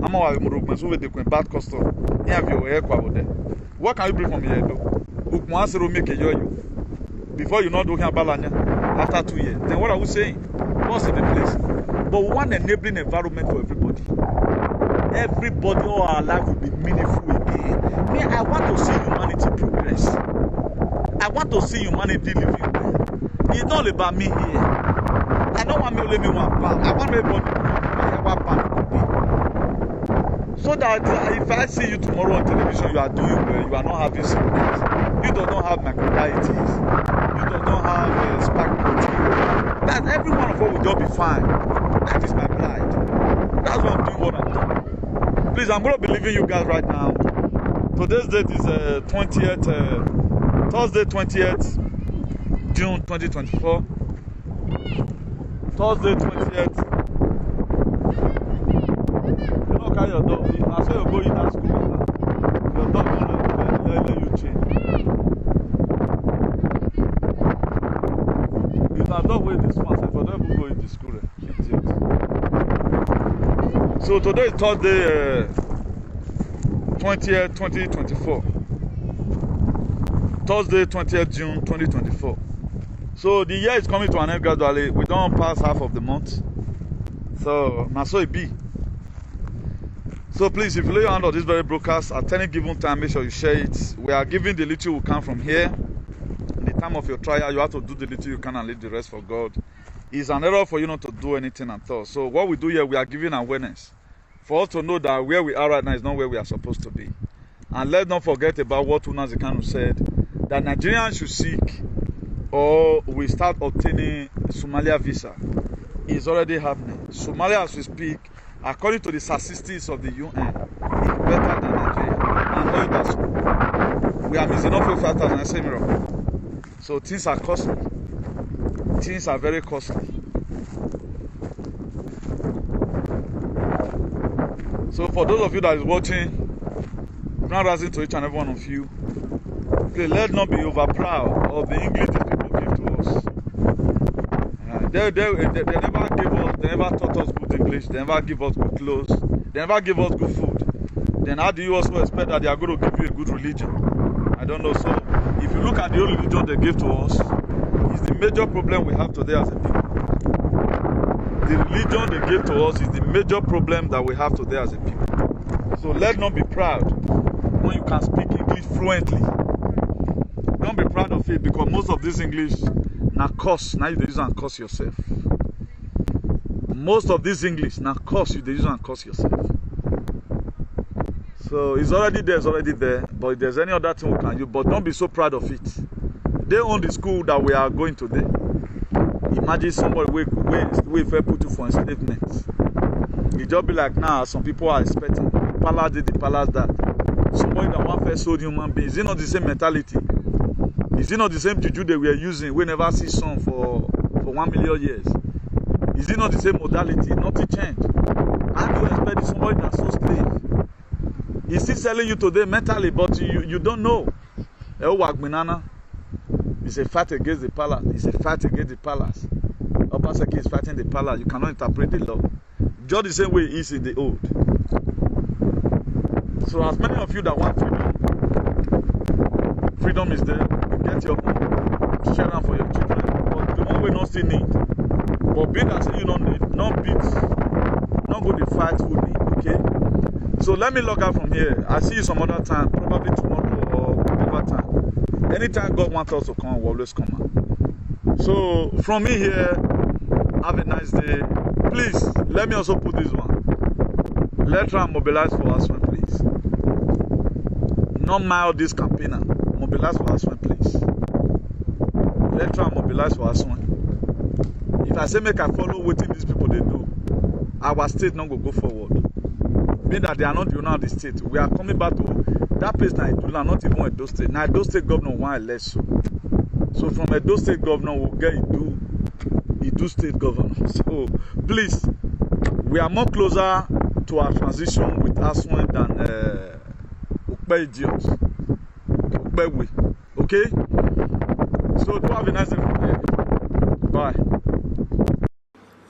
I'm all with the bad custom. You have your air there. What can you bring from here though? Once you make a yo. Before you not do balanya after 2 years. Then what are we saying? What's in the place? But we want an enabling environment for everybody. Everybody, all our life will be meaningful again. Me, I want to see humanity progress. I want to see humanity living well. It's not about me here. I don't want me to me 1 pound. I want everybody to have 1 pound to be. So that if I see you tomorrow on television, you are doing well, you are not having sickness, you don't have myocarditis, you don't have spike protein, that every one of us will just be fine. That is my pride. That's why I'm doing what I'm doing. Please, I'm going to be leaving you guys right now. Today's date is 20th. Thursday 20th June 2024. Thursday 20th. You don't carry your dog. I say you go in that school now. Your dog don't let you change. If that dog wait this one, if I don't even go in the school, idiot. So today is Thursday 20th 2024. Thursday, 20th June 2024. So the year is coming to an end gradually. We don't pass half of the month. So, now so it be. So please, if you lay your hand on this very broadcast, at any given time, make sure you share it. We are giving the little you can from here. In the time of your trial, you have to do the little you can and leave the rest for God. It's an error for you not to do anything at all. So what we do here, we are giving awareness. For us to know that where we are right now is not where we are supposed to be. And let's not forget about what Unazi Kanu said, that Nigerians should seek or we start obtaining Somalia visa. It's already happening. Somalia, as we speak, according to the statistics of the UN, is better than Nigeria. And all that's good. We are missing off 5,000. So things are costly. Things are very costly. So for those of you that is watching, grand rising to each and every one of you. Okay, let's not be over proud of the English these people give to us. They never gave us, they never taught us good English, they never give us good clothes, they never give us good food. Then how do you also expect that they are going to give you a good religion? I don't know. So if you look at the old religion they give to us, it's the major problem we have today as a people. The religion they give to us is the major problem that we have today as a people. So let's not be proud when you can speak English fluently. Don't be proud of it, because most of this English now curse, now you use and curse yourself. Most of this English now curse you, they use and curse yourself. So it's already there, but if there's any other thing we can use, but don't be so proud of it. They own the school that we are going today. Imagine somebody we put you for enslavement. It just be like now, some people are expecting palace did the palace that. Somebody that one first sold human beings. Is it not the same mentality? Is it not the same juju they were using? We never see some for 1 million years. Is it not the same modality? Nothing changed. How do you expect somebody that sold slave? He's still selling you today mentally, but you don't know. It's a fight against the palace. It's a fight against the palace. Obaseki is fighting the palace. You cannot interpret the law. Just the same way it is in the old. So as many of you that want freedom is there. Get your own, share them for your children. But the one we not still need. But being that you don't need, not beat, not go to fight who need, okay? So let me log out from here. I'll see you some other time, probably tomorrow or whatever time. Anytime God wants us to come, we always come out. So from me here, have a nice day. Please, let me also put this one. Let's try and mobilize for us, please. Not mind this campaigner. Mobilize for us, please. Let's try and mobilize for us. If I say make I follow what these people they do, our state not go forward. Being that they are not the owner of the state, we are coming back to that place now. Ijele, not even Edo State. Now Edo State governor want less so. So from Edo State governor, we'll get Edo State governor. So please, we are more closer to our transition with Aswan than Ukbe idiots. Ukbe way. Okay? So do have a nice day from here. Bye.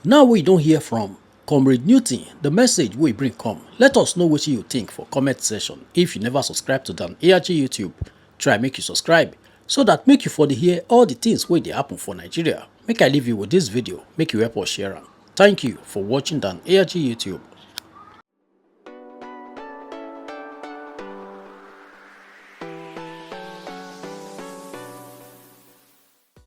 Now we don't hear from Comrade Newton, the message we bring come. Let us know what you think for comment section. If you never subscribe to Dan ARG YouTube, try make you subscribe so that make you for the hear all the things where they happen for Nigeria. Make I leave you with this video, make you help us share am. Thank you for watching Dan ARG YouTube.